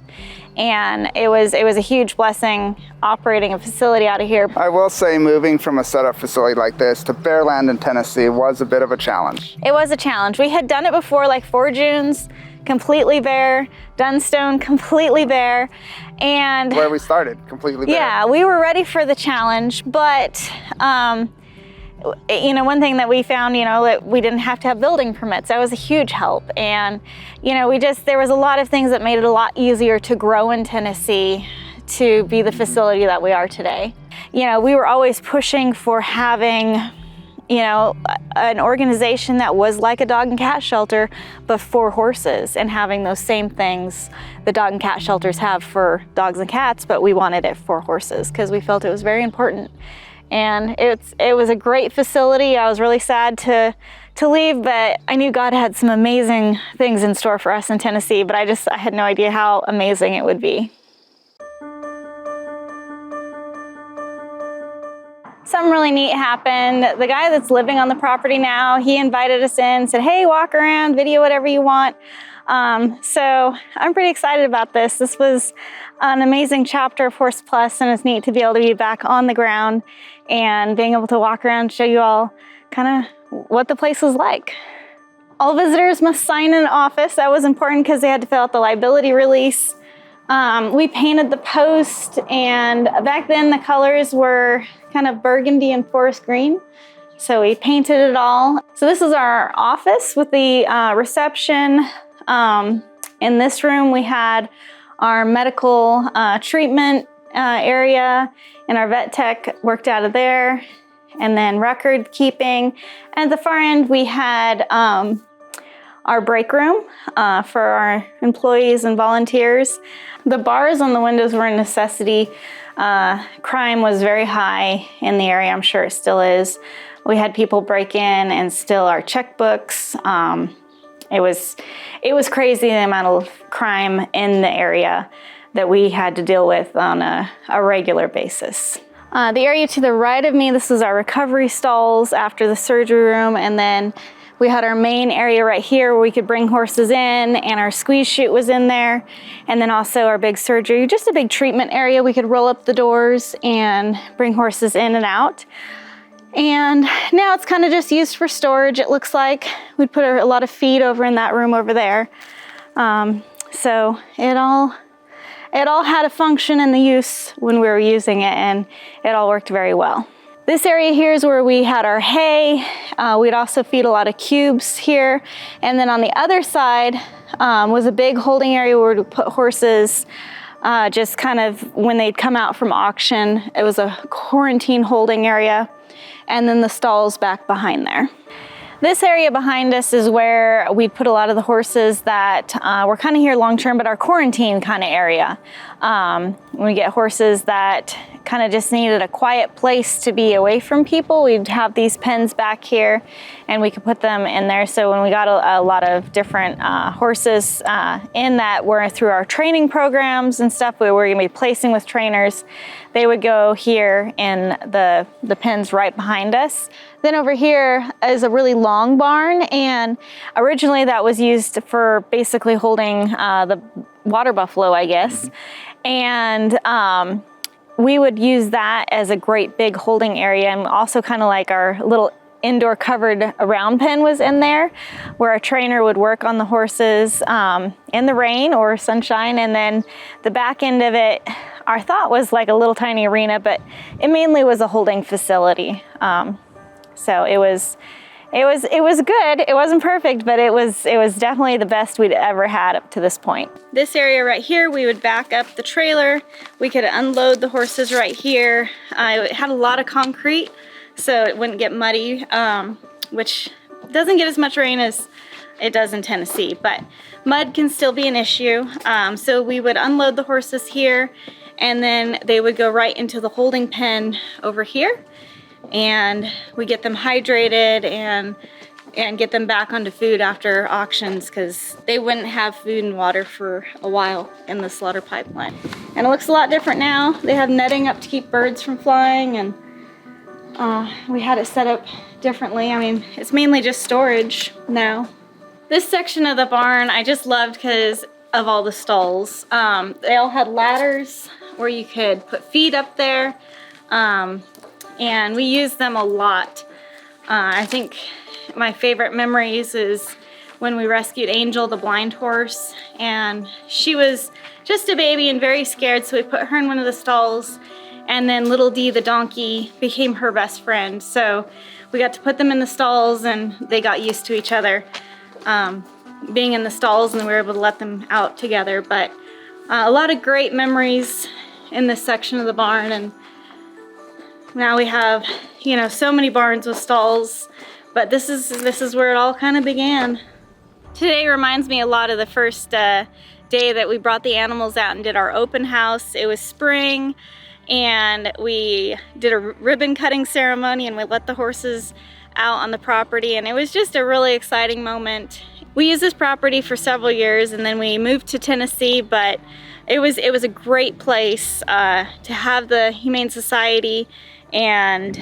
And it was a huge blessing operating a facility out of here. I will say moving from a setup facility like this to bare land in Tennessee was a bit of a challenge. It was a challenge. We had done it before, like Four Dunes, completely bare, Dunstone, completely bare. And where we started, completely bare. Yeah, we were ready for the challenge, but one thing that we found, that we didn't have to have building permits. That was a huge help. And, there was a lot of things that made it a lot easier to grow in Tennessee to be the facility that we are today. We were always pushing for having, an organization that was like a dog and cat shelter, but for horses, and having those same things the dog and cat shelters have for dogs and cats, but we wanted it for horses because we felt it was very important. And it was a great facility. I was really sad to leave, but I knew God had some amazing things in store for us in Tennessee, but I had no idea how amazing it would be. Something really neat happened. The guy that's living on the property now, he invited us in, said, hey, walk around, video whatever you want. So I'm pretty excited about this. This was an amazing chapter of Horse Plus, and it's neat to be able to be back on the ground and being able to walk around and show you all kind of what the place was like. All visitors must sign in an office. That was important because they had to fill out the liability release. We painted the post, and back then the colors were kind of burgundy and forest green. So we painted it all. So this is our office with the reception. In this room we had our medical treatment area, and our vet tech worked out of there, and then record keeping. And at the far end we had our break room for our employees and volunteers. The bars on the windows were a necessity. Crime was very high in the area. I'm sure it still is. We had people break in and steal our checkbooks. It was crazy the amount of crime in the area that we had to deal with on a regular basis. The area to the right of me, this is our recovery stalls after the surgery room, and then we had our main area right here where we could bring horses in, and our squeeze chute was in there. And then also our big surgery, just a big treatment area. We could roll up the doors and bring horses in and out. And now it's kind of just used for storage, it looks like. We'd put a lot of feed over in that room over there. So it all had a function and the use when we were using it, and it all worked very well. This area here is where we had our hay. We'd also feed a lot of cubes here. And then on the other side was a big holding area where we put horses just kind of when they'd come out from auction. It was a quarantine holding area. And then the stalls back behind there. This area behind us is where we'd put a lot of the horses that were kind of here long-term, but our quarantine kind of area. We get horses that kind of just needed a quiet place to be away from people. We'd have these pens back here, and we could put them in there. So when we got a lot of different horses in that were through our training programs and stuff, we were gonna be placing with trainers, they would go here in the pens right behind us. Then over here is a really long barn, and originally that was used for basically holding the water buffalo, I guess. And we would use that as a great big holding area, and also kind of like our little indoor covered round pen was in there, where our trainer would work on the horses in the rain or sunshine. And then the back end of it, our thought was like a little tiny arena, but it mainly was a holding facility. So it was good. It wasn't perfect, but it was definitely the best we'd ever had up to this point. This area right here, we would back up the trailer. We could unload the horses right here. It had a lot of concrete, so it wouldn't get muddy, which doesn't get as much rain as it does in Tennessee, but mud can still be an issue. So we would unload the horses here, and then they would go right into the holding pen over here. and we get them hydrated and get them back onto food after auctions, because they wouldn't have food and water for a while in the slaughter pipeline. And it looks a lot different now. They have netting up to keep birds from flying, and we had it set up differently. I mean, it's mainly just storage now. This section of the barn I just loved because of all the stalls. They all had ladders where you could put feed up there, and we used them a lot. I think my favorite memories is when we rescued Angel, the blind horse, and she was just a baby and very scared, so we put her in one of the stalls, and then Little Dee, the donkey, became her best friend. So we got to put them in the stalls, and they got used to each other being in the stalls, and we were able to let them out together. But a lot of great memories in this section of the barn, and now we have, you know, so many barns with stalls, but this is where it all kind of began. Today reminds me a lot of the first day that we brought the animals out and did our open house. It was spring, and we did a ribbon cutting ceremony, and we let the horses out on the property, and it was just a really exciting moment. We used this property for several years, and then we moved to Tennessee, but it was a great place to have the Humane Society. And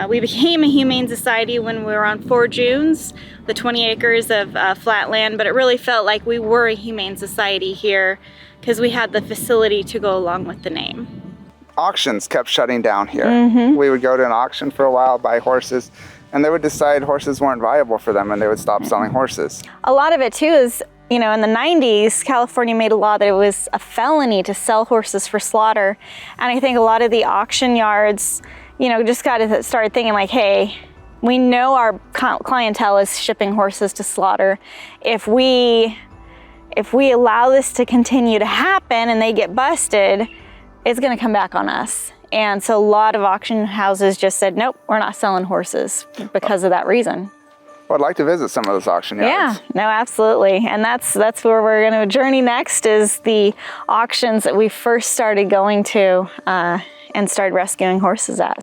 we became a Humane Society when we were on 4 Junes, the 20 acres of flat land, but it really felt like we were a Humane Society here because we had the facility to go along with the name. Auctions kept shutting down here. We would go to an auction for a while, buy horses, and they would decide horses weren't viable for them, and they would stop selling horses. A lot of it too is, you know, in the 90s, California made a law that it was a felony to sell horses for slaughter. And I think a lot of the auction yards, you know, just started thinking like, hey, we know our clientele is shipping horses to slaughter. If we allow this to continue to happen and they get busted, it's gonna come back on us. And so a lot of auction houses just said, nope, we're not selling horses because of that reason. Well, I'd like to visit some of those auction yards. Yeah, no, absolutely. And that's where we're gonna journey next, is the auctions that we first started going to and started rescuing horses at.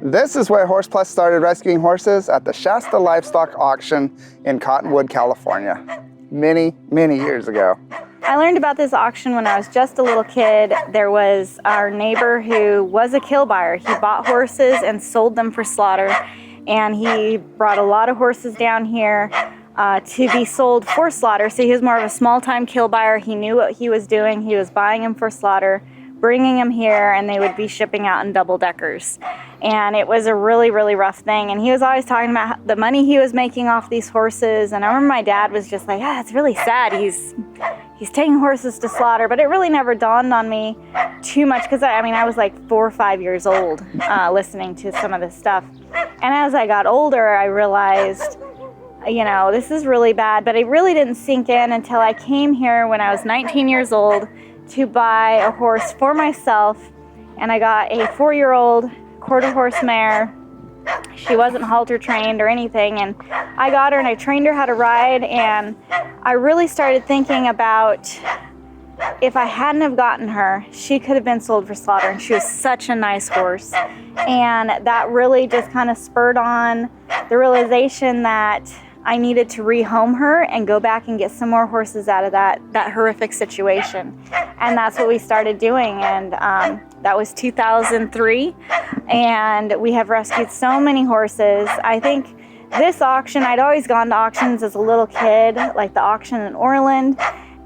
This is where Horse Plus started rescuing horses, at the Shasta Livestock Auction in Cottonwood, California, many, many years ago. I learned about this auction when I was just a little kid. There was our neighbor who was a kill buyer. He bought horses and sold them for slaughter, and he brought a lot of horses down here to be sold for slaughter. So he was more of a small-time kill buyer. He knew what he was doing. He was buying them for slaughter, bringing them here, and they would be shipping out in double-deckers. And it was a really, really rough thing. And he was always talking about the money he was making off these horses. And I remember my dad was just like, yeah, it's really sad. He's taking horses to slaughter. But it really never dawned on me too much, because I was like 4 or 5 years old listening to some of this stuff. And as I got older, I realized, you know, this is really bad. But it really didn't sink in until I came here when I was 19 years old to buy a horse for myself. And I got a 4-year-old quarter horse mare. She wasn't halter trained or anything, and I got her and I trained her how to ride, and I really started thinking about, if I hadn't have gotten her, she could have been sold for slaughter, and she was such a nice horse. And that really just kind of spurred on the realization that I needed to rehome her and go back and get some more horses out of that horrific situation. And that's what we started doing, and that was 2003, and we have rescued so many horses. I think this auction, I'd always gone to auctions as a little kid, like the auction in Orland,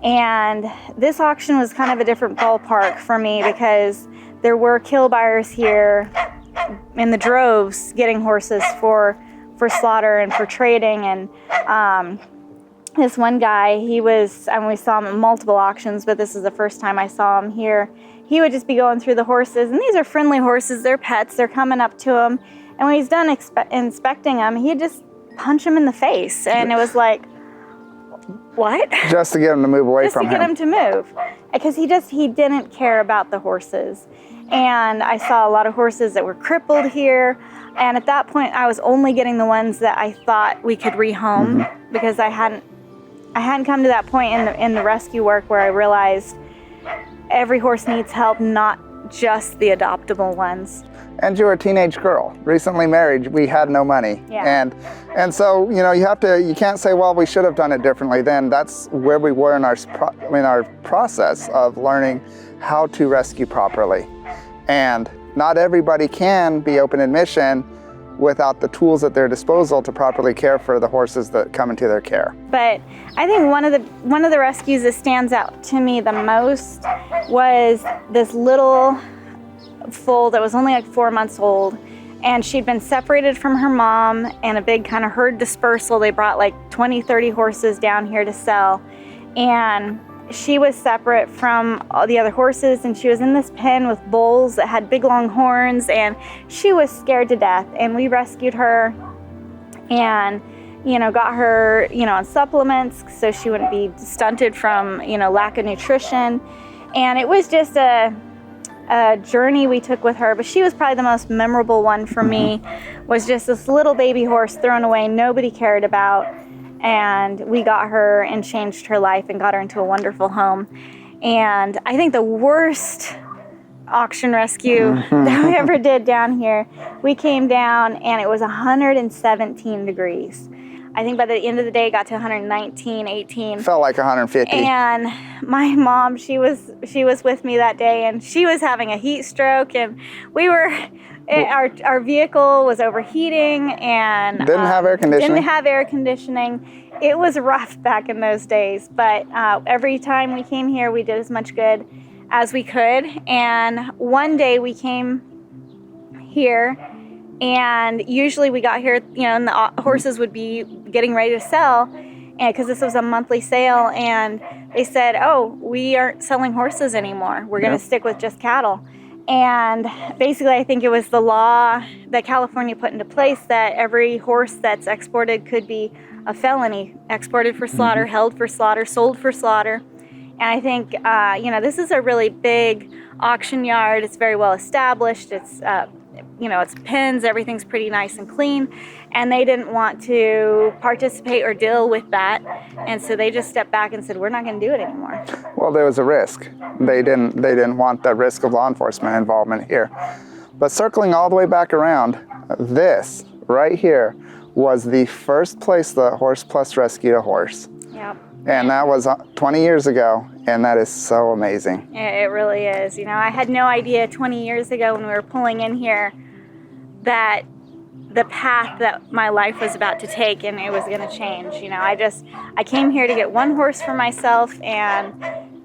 and this auction was kind of a different ballpark for me because there were kill buyers here in the droves getting horses for slaughter and for trading. And this one guy, he was, and we saw him at multiple auctions, but this is the first time I saw him here. He would just be going through the horses, and these are friendly horses, they're pets, they're coming up to him, and when he's done inspecting them, he'd just punch him in the face, and it was like, what? Just to get him to move away from him. Just to get him to move, because he didn't care about the horses. And I saw a lot of horses that were crippled here, and at that point I was only getting the ones that I thought we could rehome, because I hadn't come to that point in the rescue work where I realized every horse needs help, not just the adoptable ones. And you're a teenage girl, recently married. We had no money, and so you can't say, well, we should have done it differently. Then that's where we were in our process of learning how to rescue properly. And not everybody can be open admission without the tools at their disposal to properly care for the horses that come into their care. But I think one of the rescues that stands out to me the most was this little foal that was only like 4 months old, and she'd been separated from her mom in a big kind of herd dispersal. They brought like 20-30 horses down here to sell, and she was separate from all the other horses, and she was in this pen with bulls that had big long horns, and she was scared to death. And we rescued her and got her on supplements so she wouldn't be stunted from lack of nutrition. And it was just a journey we took with her, but she was probably the most memorable one for me. Was just this little baby horse thrown away, nobody cared about, and we got her and changed her life and got her into a wonderful home. And I think the worst auction rescue that we ever did down here, we came down and it was 117 degrees. I think by the end of the day it got to 119, 18. Felt like 150. And my mom, she was with me that day, and she was having a heat stroke, and our vehicle was overheating and didn't have air conditioning. It was rough back in those days, but every time we came here, we did as much good as we could. And one day we came here, and usually we got here, and the horses would be getting ready to sell, and because this was a monthly sale, and they said, "Oh, we aren't selling horses anymore. We're going to stick with just cattle." And basically, I think it was the law that California put into place that every horse that's exported could be a felony: exported for slaughter, held for slaughter, sold for slaughter. And I think, this is a really big auction yard. It's very well established. It's, it's pens, everything's pretty nice and clean. And they didn't want to participate or deal with that. And so they just stepped back and said, we're not going to do it anymore. Well, there was a risk. They didn't want the risk of law enforcement involvement here. But circling all the way back around, this right here was the first place that Horse Plus rescued a horse. Yep. And that was 20 years ago, and that is so amazing. It really is. I had no idea 20 years ago when we were pulling in here that the path that my life was about to take, and it was going to change. I came here to get one horse for myself, and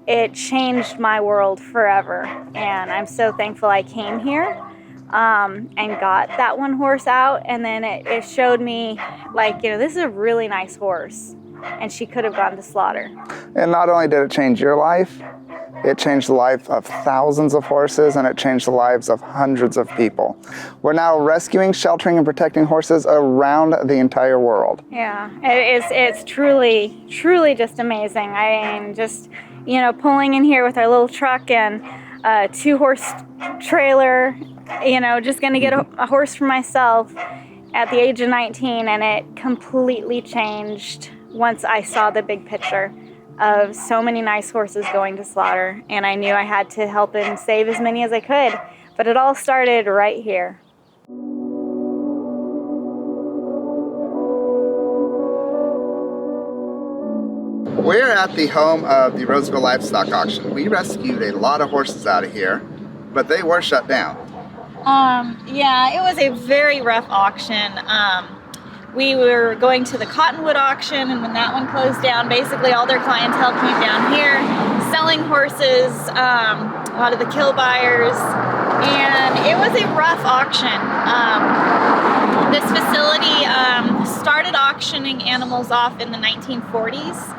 it changed my world forever. And I'm so thankful I came here and got that one horse out, and then it showed me, this is a really nice horse, and she could have gone to slaughter. And not only did it change your life, it changed the life of thousands of horses, and it changed the lives of hundreds of people. We're now rescuing, sheltering, and protecting horses around the entire world. Yeah, it's truly, truly just amazing. I mean, just, pulling in here with our little truck and a 2-horse trailer, just going to get a horse for myself at the age of 19, and it completely changed once I saw the big picture of so many nice horses going to slaughter, and I knew I had to help and save as many as I could. But it all started right here. We're at the home of the Roseville Livestock Auction. We rescued a lot of horses out of here, but they were shut down. Yeah, it was a very rough auction. We were going to the Cottonwood auction, and when that one closed down, basically all their clientele came down here, selling horses, a lot of the kill buyers, and it was a rough auction. This facility started auctioning animals off in the 1940s,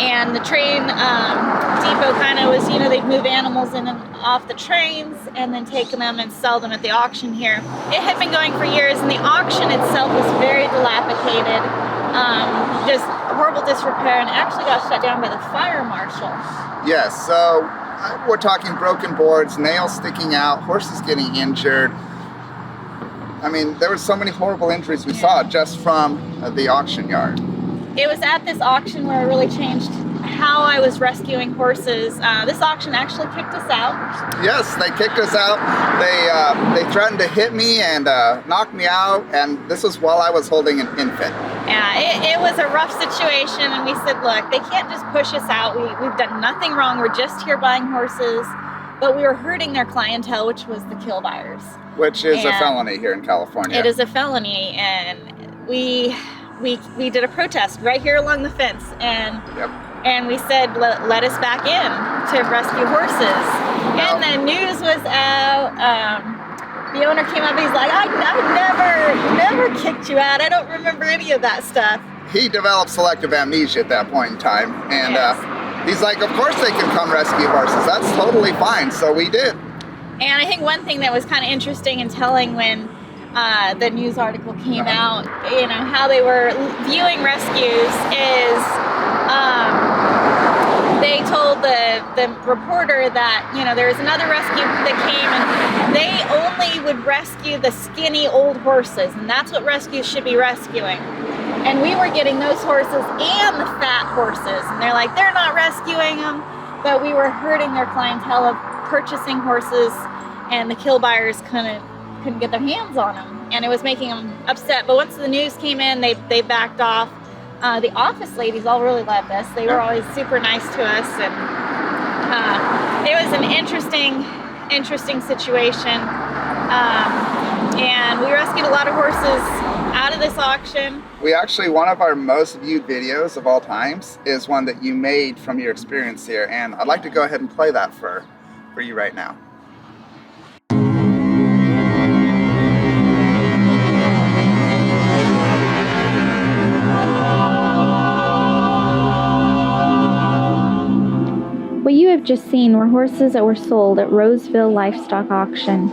and the train depot kind of was, they'd move animals in and off the trains and then take them and sell them at the auction here. It had been going for years, and the auction itself was very dilapidated, just horrible disrepair, and actually got shut down by the fire marshal. Yes, so we're talking broken boards, nails sticking out, horses getting injured. I mean, there were so many horrible injuries we saw just from the auction yard. it was at this auction where I really changed how I was rescuing horses. This auction actually kicked us out. Yes, they kicked us out. They threatened to hit me and knock me out, and this was while I was holding an infant. Yeah, it was a rough situation, and we said, look, they can't just push us out. We've done nothing wrong. We're just here buying horses. But we were hurting their clientele, which was the kill buyers. Which is a felony here in California. It is a felony, and we did a protest right here along the fence, and we said, let us back in to rescue horses. And the news was out. The owner came up, he's like, I never kicked you out. I don't remember any of that stuff. He developed selective amnesia at that point in time, and he's like, of course they can come rescue horses. That's totally fine. So we did. And I think one thing that was kind of interesting and telling when the news article came out, you know, how they were viewing rescues is they told the reporter that, you know, there was another rescue that came and they only would rescue the skinny old horses, and that's what rescues should be rescuing. And we were getting those horses and the fat horses, and they're like, they're not rescuing them, but we were hurting their clientele of purchasing horses, and the kill buyers couldn't get their hands on them, and it was making them upset. But once the news came in, they backed off. The office ladies all really loved us. They were always super nice to us, and it was an interesting situation. And we rescued a lot of horses out of this auction. We actually, one of our most viewed videos of all times is one that you made from your experience here, and I'd like to go ahead and play that for you right now. What you have just seen were horses that were sold at Roseville Livestock Auction.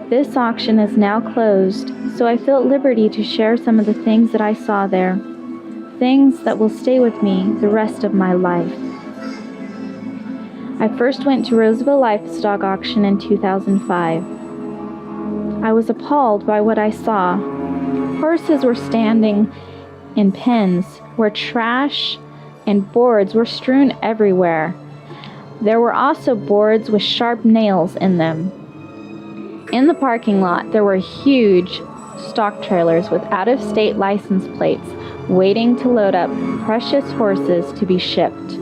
This auction is now closed, so I feel at liberty to share some of the things that I saw there, things that will stay with me the rest of my life. I first went to Roseville Livestock Auction in 2005. I was appalled by what I saw. Horses were standing in pens where trash and boards were strewn everywhere. There were also boards with sharp nails in them. In the parking lot, there were huge stock trailers with out-of-state license plates waiting to load up precious horses to be shipped.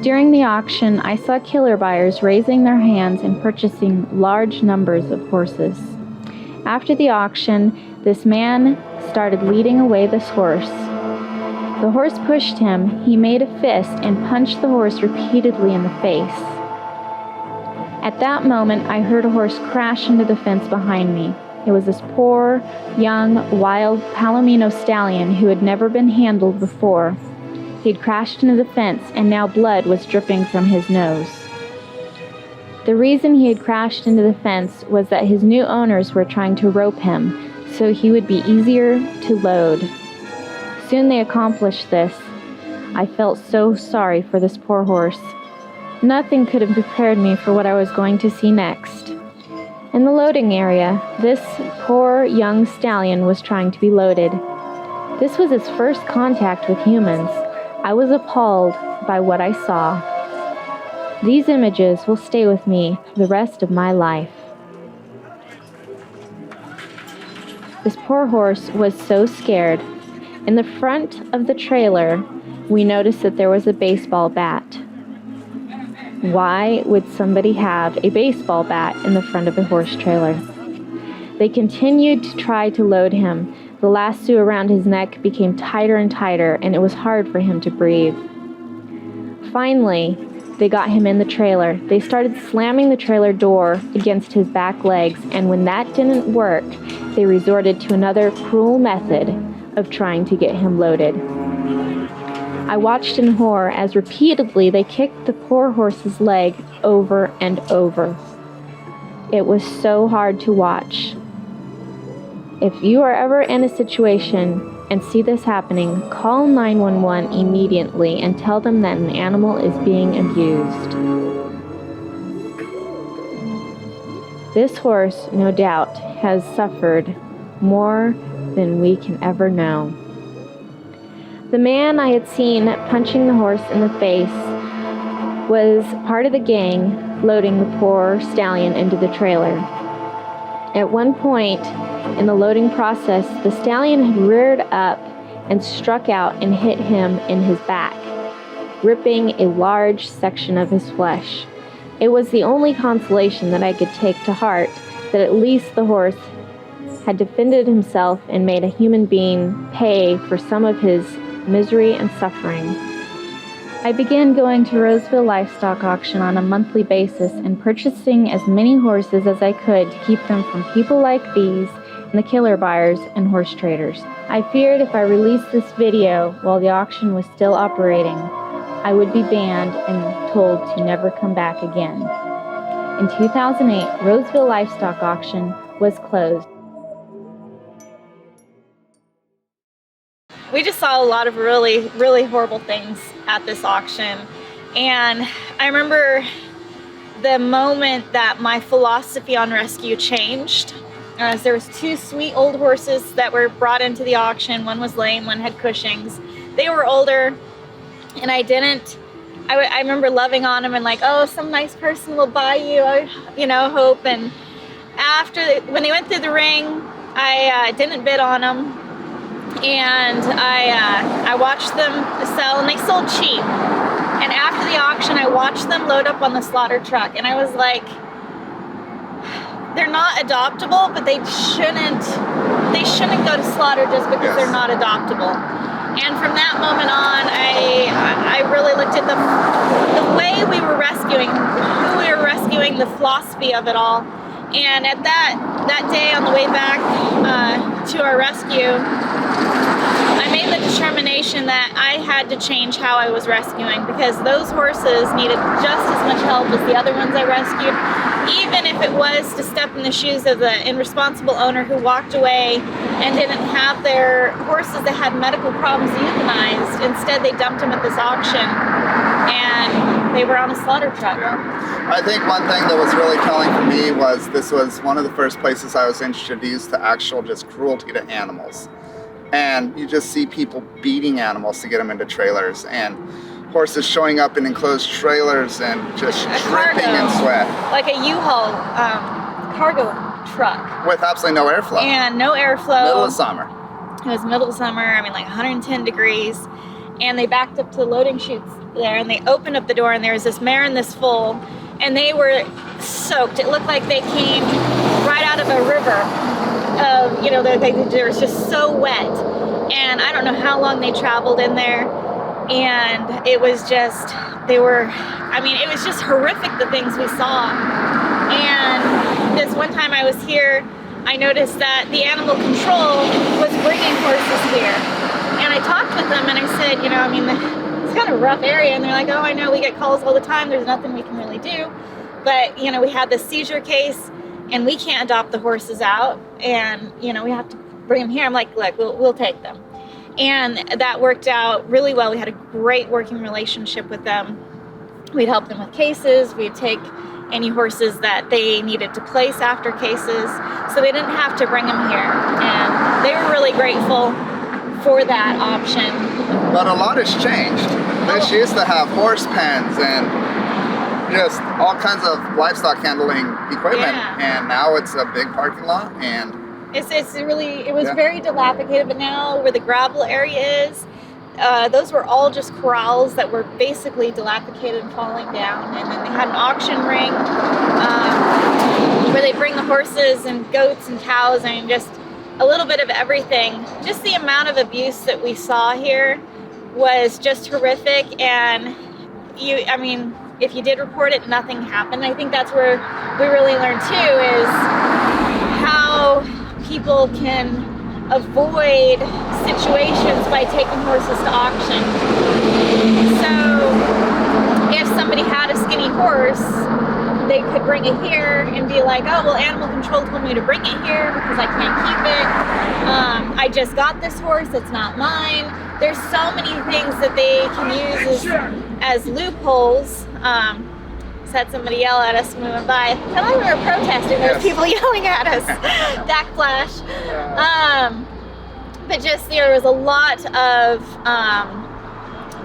During the auction, I saw killer buyers raising their hands and purchasing large numbers of horses. After the auction, this man started leading away this horse. The horse pushed him. He made a fist and punched the horse repeatedly in the face. At that moment, I heard a horse crash into the fence behind me. It was this poor, young, wild Palomino stallion who had never been handled before. He'd crashed into the fence, and now blood was dripping from his nose. The reason he had crashed into the fence was that his new owners were trying to rope him so he would be easier to load. Soon they accomplished this. I felt so sorry for this poor horse. Nothing could have prepared me for what I was going to see next. In the loading area, this poor young stallion was trying to be loaded. This was his first contact with humans. I was appalled by what I saw. These images will stay with me for the rest of my life. This poor horse was so scared. In the front of the trailer, we noticed that there was a baseball bat. Why would somebody have a baseball bat in the front of a horse trailer? They continued to try to load him. The lasso around his neck became tighter and tighter, and it was hard for him to breathe. Finally, they got him in the trailer. They started slamming the trailer door against his back legs, and when that didn't work, they resorted to another cruel method of trying to get him loaded. I watched in horror as repeatedly they kicked the poor horse's leg over and over. It was so hard to watch. If you are ever in a situation and see this happening, call 911 immediately and tell them that an animal is being abused. This horse, no doubt, has suffered more than we can ever know. The man I had seen punching the horse in the face was part of the gang loading the poor stallion into the trailer. At one point in the loading process, the stallion had reared up and struck out and hit him in his back, ripping a large section of his flesh. It was the only consolation that I could take to heart, that at least the horse had defended himself and made a human being pay for some of his misery and suffering. I began going to Roseville Livestock Auction on a monthly basis and purchasing as many horses as I could to keep them from people like these and the killer buyers and horse traders. I feared if I released this video while the auction was still operating, I would be banned and told to never come back again. In 2008, Roseville Livestock Auction was closed. We just saw a lot of really, really horrible things at this auction. And I remember the moment that my philosophy on rescue changed. There was 2 sweet old horses that were brought into the auction. One was lame, one had Cushing's. They were older, and I remember loving on them and like, oh, some nice person will buy you, hope. And when they went through the ring, I didn't bid on them. And I watched them sell, and they sold cheap. And after the auction, I watched them load up on the slaughter truck, and I was like, they're not adoptable, but they shouldn't go to slaughter just because they're not adoptable. And from that moment on, I really looked at the way we were rescuing, who we were rescuing, the philosophy of it all. And at that day on the way back to our rescue, I made the determination that I had to change how I was rescuing, because those horses needed just as much help as the other ones I rescued, even if it was to step in the shoes of the irresponsible owner who walked away and didn't have their horses that had medical problems euthanized. Instead, they dumped them at this auction, and they were on a slaughter truck. Yeah. I think one thing that was really telling for me was this was one of the first places I was introduced to actual just cruelty to animals. And you just see people beating animals to get them into trailers, and horses showing up in enclosed trailers and just dripping in sweat. Like a U-Haul cargo truck. With absolutely no airflow. And no airflow. Middle of summer. It was middle of summer, like 110 degrees. And they backed up to the loading chutes there, and they opened up the door, and there was this mare and this foal, and they were soaked. It looked like they came right out of a river. They were just so wet, and I don't know how long they traveled in there, and it was just horrific, the things we saw. And this one time I was here, I noticed that the animal control was bringing horses here, and I talked with them and I said, it's kind of a rough area, and they're like, oh, I know, we get calls all the time, there's nothing we can really do, but we had this seizure case, and we can't adopt the horses out, and we have to bring them here. I'm like, look, we'll take them. And that worked out really well. We had a great working relationship with them. We'd help them with cases. We'd take any horses that they needed to place after cases, so they didn't have to bring them here. And they were really grateful for that option. But a lot has changed. This used to have horse pens and just all kinds of livestock handling equipment, and now it's a big parking lot, and it was very dilapidated. But now where the gravel area is, those were all just corrals that were basically dilapidated and falling down. And then they had an auction ring where they bring the horses and goats and cows and just a little bit of everything. Just the amount of abuse that we saw here was just horrific. And if you did report it, nothing happened. I think that's where we really learned too, is how people can avoid situations by taking horses to auction. So if somebody had a skinny horse, they could bring it here and be like, oh, well, animal control told me to bring it here because I can't keep it. I just got this horse, it's not mine. There's so many things that they can use as loopholes. Had somebody yell at us when we went by. I thought we were protesting. There were people yelling at us. Backflash. but just there was a lot of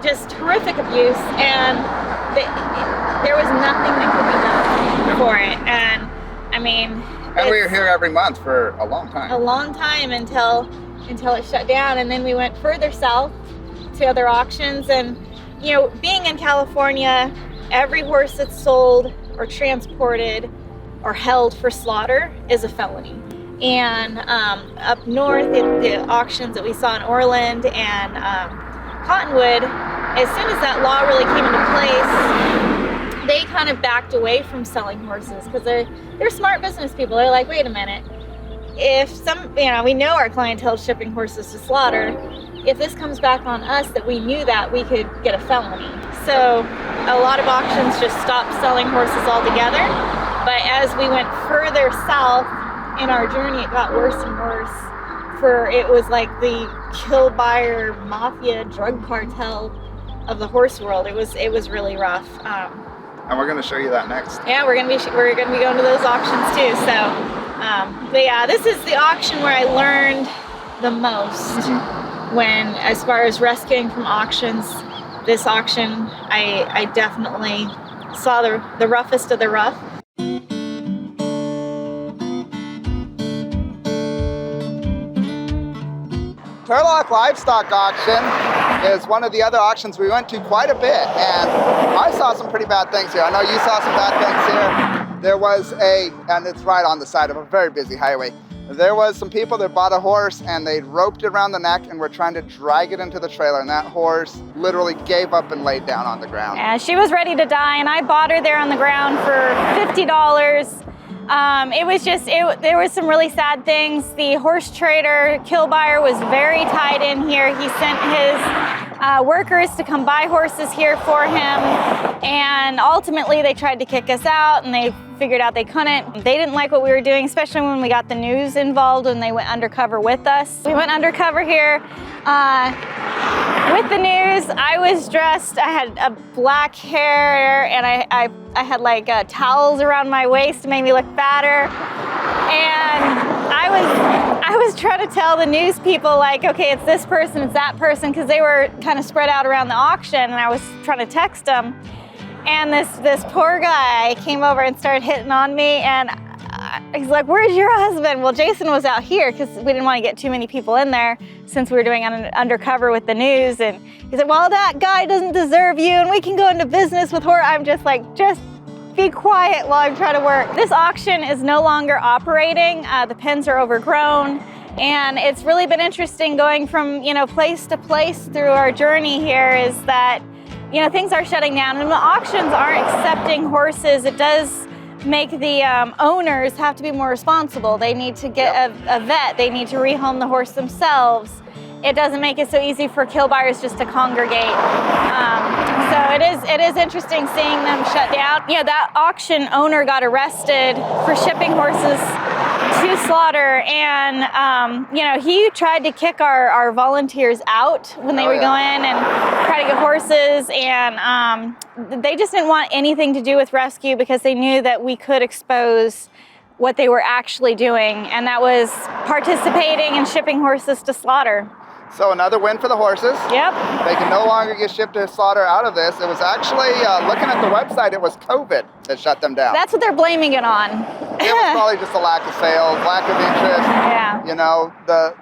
just horrific abuse, and there was nothing that could be done for it. And I mean, and we were here every month for a long time. A long time until it shut down, and then we went further south to other auctions. And you know, being in California, every horse that's sold or transported or held for slaughter is a felony. And up north, the auctions that we saw in Orland and Cottonwood, as soon as that law really came into place, they kind of backed away from selling horses, because they're smart business people. They're like, wait a minute, if we know our clientele is shipping horses to slaughter. If this comes back on us that we knew that, we could get a felony. So a lot of auctions just stopped selling horses altogether. But as we went further south in our journey, it got worse and worse. It was like the kill buyer mafia drug cartel of the horse world. It was really rough. And we're going to show you that next. Yeah, we're gonna be going to those auctions too. So, but yeah, this is the auction where I learned the most. When, as far as rescuing from auctions, this auction, I definitely saw the roughest of the rough. Turlock Livestock Auction is one of the other auctions we went to quite a bit, and I saw some pretty bad things here. I know you saw some bad things here. There was and it's right on the side of a very busy highway. There was some people that bought a horse and they roped it around the neck and were trying to drag it into the trailer, and that horse literally gave up and laid down on the ground. Yeah, she was ready to die, and I bought her there on the ground for $50. There was some really sad things. The horse trader, kill buyer, was very tied in here. He sent his workers to come buy horses here for him, and ultimately they tried to kick us out, and they figured out they couldn't. They didn't like what we were doing, especially when we got the news involved, when they went undercover with us. We went undercover here with the news. I was dressed, I had a black hair, and I had like towels around my waist to make me look fatter. And I was trying to tell the news people, like, okay, it's this person, it's that person, because they were kind of spread out around the auction, and I was trying to text them. And this poor guy came over and started hitting on me, and he's like, where's your husband? Well, Jason was out here because we didn't want to get too many people in there since we were doing an undercover with the news. And he said, well, that guy doesn't deserve you, and we can go into business with her. I'm just like, just be quiet while I'm trying to work. This auction is no longer operating. The pens are overgrown. And it's really been interesting going from, place to place through our journey here, is that things are shutting down, and the auctions aren't accepting horses. It does make the owners have to be more responsible. They need to get a vet. They need to rehome the horse themselves. It doesn't make it so easy for kill buyers just to congregate. So it is interesting seeing them shut down. That auction owner got arrested for shipping horses to slaughter, and he tried to kick our volunteers out when they were going and try to get horses, and they just didn't want anything to do with rescue because they knew that we could expose what they were actually doing, and that was participating in shipping horses to slaughter. So another win for the horses. Yep. They can no longer get shipped to slaughter out of this. It was actually, looking at the website, it was COVID that shut them down. That's what they're blaming it on. It was probably just a lack of sales, lack of interest. Yeah.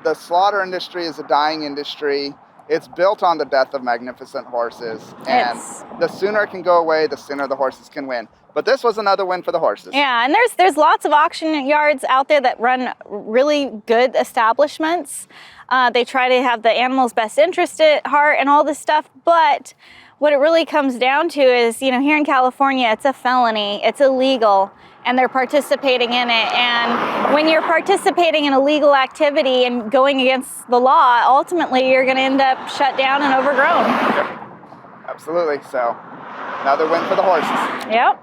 The slaughter industry is a dying industry. It's built on the death of magnificent horses. And the sooner it can go away, the sooner the horses can win. But this was another win for the horses. Yeah, and there's lots of auction yards out there that run really good establishments. They try to have the animal's best interest at heart and all this stuff, but what it really comes down to is, here in California, it's a felony, it's illegal, and they're participating in it. And when you're participating in a legal activity and going against the law, ultimately you're going to end up shut down and overgrown. Yep, absolutely. So another win for the horses. Yep.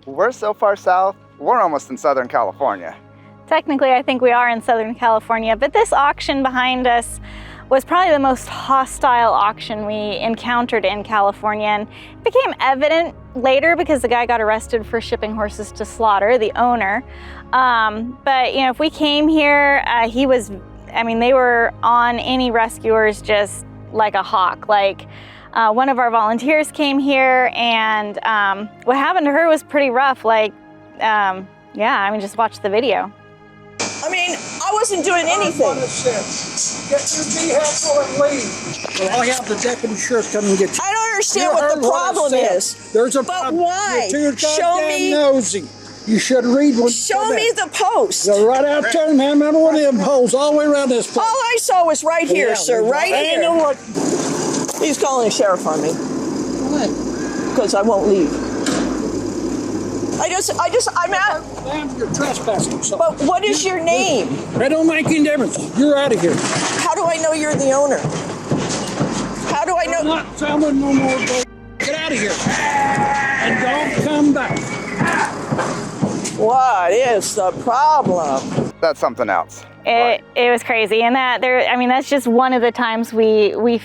We're so far south, we're almost in Southern California. Technically, I think we are in Southern California, but this auction behind us was probably the most hostile auction we encountered in California. And it became evident later because the guy got arrested for shipping horses to slaughter, the owner. But you know, if we came here, they were on any rescuers just like a hawk. Like one of our volunteers came here, and what happened to her was pretty rough. Like, just watch the video. I mean, I wasn't doing anything. Get your vehicle and leave. Well, I'll have the deputy sheriff come and get you. I don't understand what the problem is. There's a But problem. why? You're too Show goddamn me. nosy. You should read one. Show me the post. Go right out there and have one of them holes all the way around this place. All I saw was right here, sir, right I know here. what. He's calling the sheriff on me What? because I won't leave. I'm at. Ma'am, you're trespassing. So But what is your name? that don't make any difference. You're out of here. How do I know you're the owner? How do I I'm know? not telling no more. Get out of here. And don't come back. What is the problem? That's something else. It was crazy, and that's just one of the times we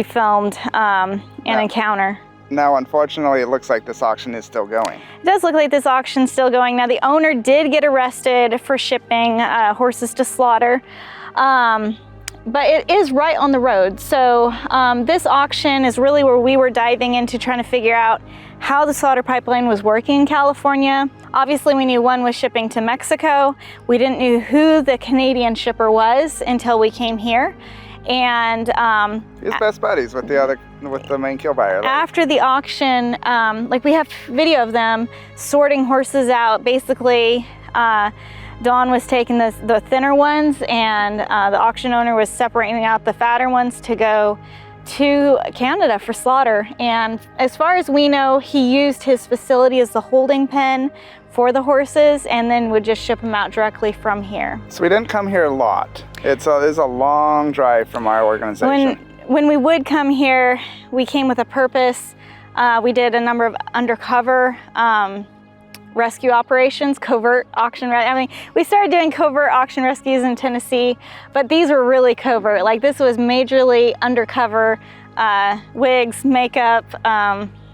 filmed an encounter. Now, unfortunately, it looks like this auction is still going. It does look like this auction's still going. Now, the owner did get arrested for shipping horses to slaughter, but it is right on the road. So this auction is really where we were diving into trying to figure out how the slaughter pipeline was working in California. Obviously, we knew one was shipping to Mexico. We didn't know who the Canadian shipper was until we came here. And He's best buddies with the main kill buyer. after the auction, we have video of them sorting horses out. Basically, Dawn was taking the thinner ones, and the auction owner was separating out the fatter ones to go to Canada for slaughter. And as far as we know, he used his facility as the holding pen for the horses, and then would just ship them out directly from here. So we didn't come here a lot. It's a long drive from our organization. When we would come here, we came with a purpose. We did a number of undercover rescue operations, covert auction. We started doing covert auction rescues in Tennessee, but these were really covert. Like, this was majorly undercover, wigs, makeup,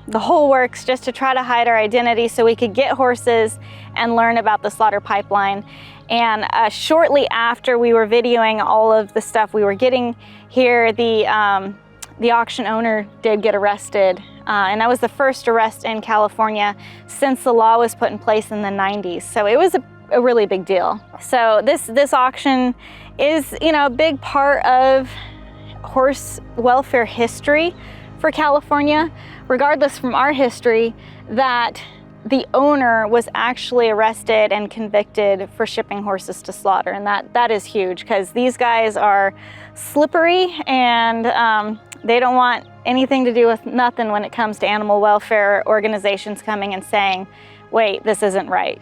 the whole works, just to try to hide our identity so we could get horses and learn about the slaughter pipeline. And shortly after we were videoing all of the stuff we were getting here, the auction owner did get arrested. And that was the first arrest in California since the law was put in place in the 90s. So it was a really big deal. So this auction is, a big part of horse welfare history for California, regardless from our history, that the owner was actually arrested and convicted for shipping horses to slaughter. And that is huge, because these guys are slippery, and they don't want anything to do with nothing when it comes to animal welfare organizations coming and saying, wait, this isn't right.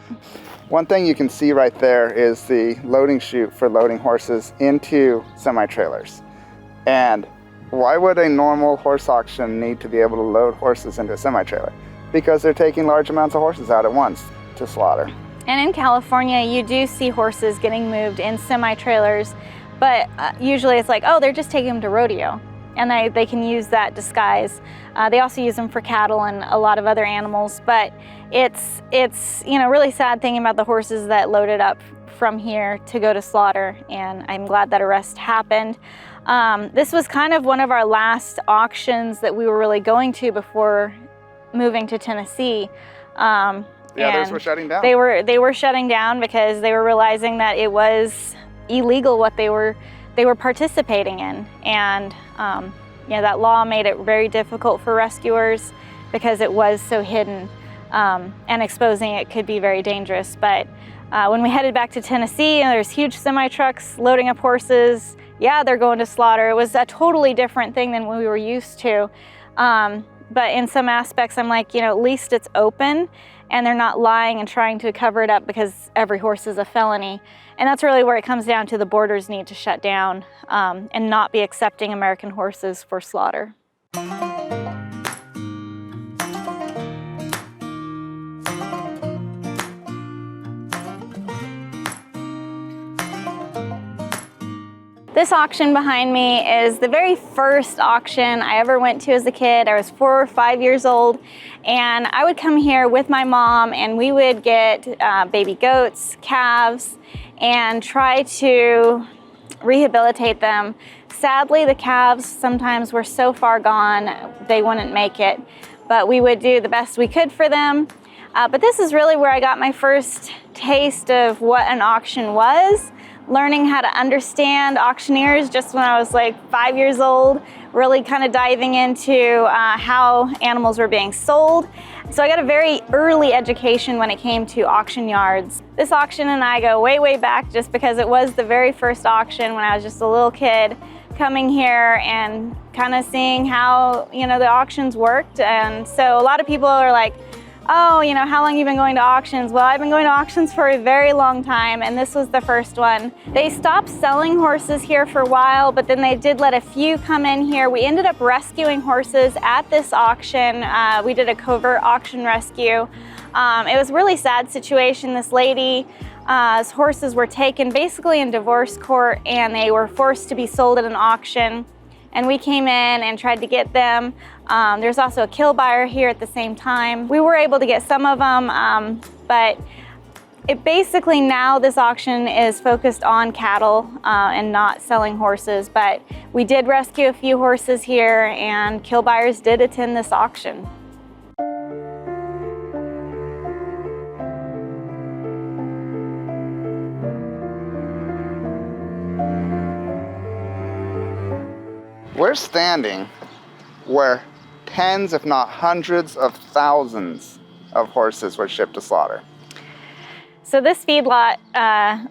One thing you can see right there is the loading chute for loading horses into semi-trailers. And why would a normal horse auction need to be able to load horses into a semi-trailer? Because they're taking large amounts of horses out at once to slaughter. And in California, you do see horses getting moved in semi-trailers, but usually it's like, oh, they're just taking them to rodeo. And they can use that disguise. They also use them for cattle and a lot of other animals. But it's really sad thinking about the horses that loaded up from here to go to slaughter. And I'm glad that arrest happened. This was kind of one of our last auctions that we were really going to before moving to Tennessee. The others were shutting down. They were shutting down because they were realizing that it was illegal what they were participating in, and that law made it very difficult for rescuers because it was so hidden, and exposing it could be very dangerous. But when we headed back to Tennessee, there's huge semi trucks loading up horses. Yeah, they're going to slaughter. It was a totally different thing than what we were used to. But in some aspects, I'm like, at least it's open and they're not lying and trying to cover it up because every horse is a felony. And that's really where it comes down to. The borders need to shut down and not be accepting American horses for slaughter. This auction behind me is the very first auction I ever went to as a kid. I was 4 or 5 years old, and I would come here with my mom, and we would get baby goats, calves, and try to rehabilitate them. Sadly, the calves sometimes were so far gone, they wouldn't make it, but we would do the best we could for them. But this is really where I got my first taste of what an auction was. Learning how to understand auctioneers just when I was like 5 years old, really kind of diving into how animals were being sold. So I got a very early education when it came to auction yards. This auction and I go way, way back just because it was the very first auction when I was just a little kid coming here and kind of seeing how, you know, the auctions worked. And so a lot of people are like, oh, you know, how long have you been going to auctions? Well, I've been going to auctions for a very long time, and this was the first one. They stopped selling horses here for a while, but then they did let a few come in here. We ended up rescuing horses at this auction. We did a covert auction rescue. It was a really sad situation. This lady's horses were taken basically in divorce court, and they were forced to be sold at an auction. And we came in and tried to get them. There's also a kill buyer here at the same time. We were able to get some of them, but it basically now this auction is focused on cattle and not selling horses. But we did rescue a few horses here, and kill buyers did attend this auction. We're standing where tens, if not hundreds of thousands of horses were shipped to slaughter. So this feedlot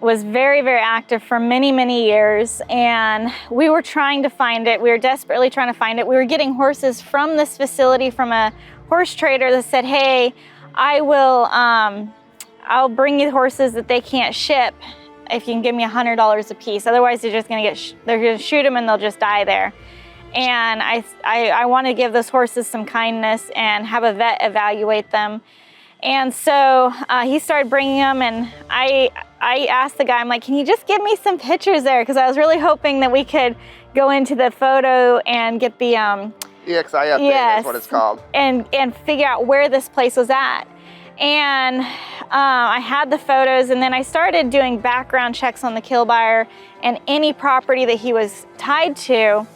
was very, very active for many, many years, and we were trying to find it. We were desperately trying to find it. We were getting horses from this facility from a horse trader that said, hey, I'll bring you horses that they can't ship if you can give me $100 a piece. Otherwise, they're just gonna they're gonna shoot them and they'll just die there. And I want to give those horses some kindness and have a vet evaluate them. And so he started bringing them, and I asked the guy, I'm like, can you just give me some pictures there? Because I was really hoping that we could go into the photo and get the EXIF yes, is what it's called. And figure out where this place was at. And I had the photos, and then I started doing background checks on the kill buyer and any property that he was tied to.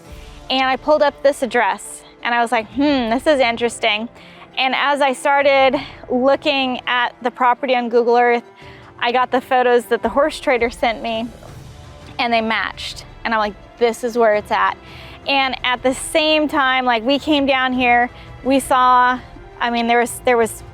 And I pulled up this address, and I was like, this is interesting. And as I started looking at the property on Google Earth, I got the photos that the horse trader sent me, and they matched. And I'm like, this is where it's at. And at the same time, like, we came down here, we saw, I mean, there was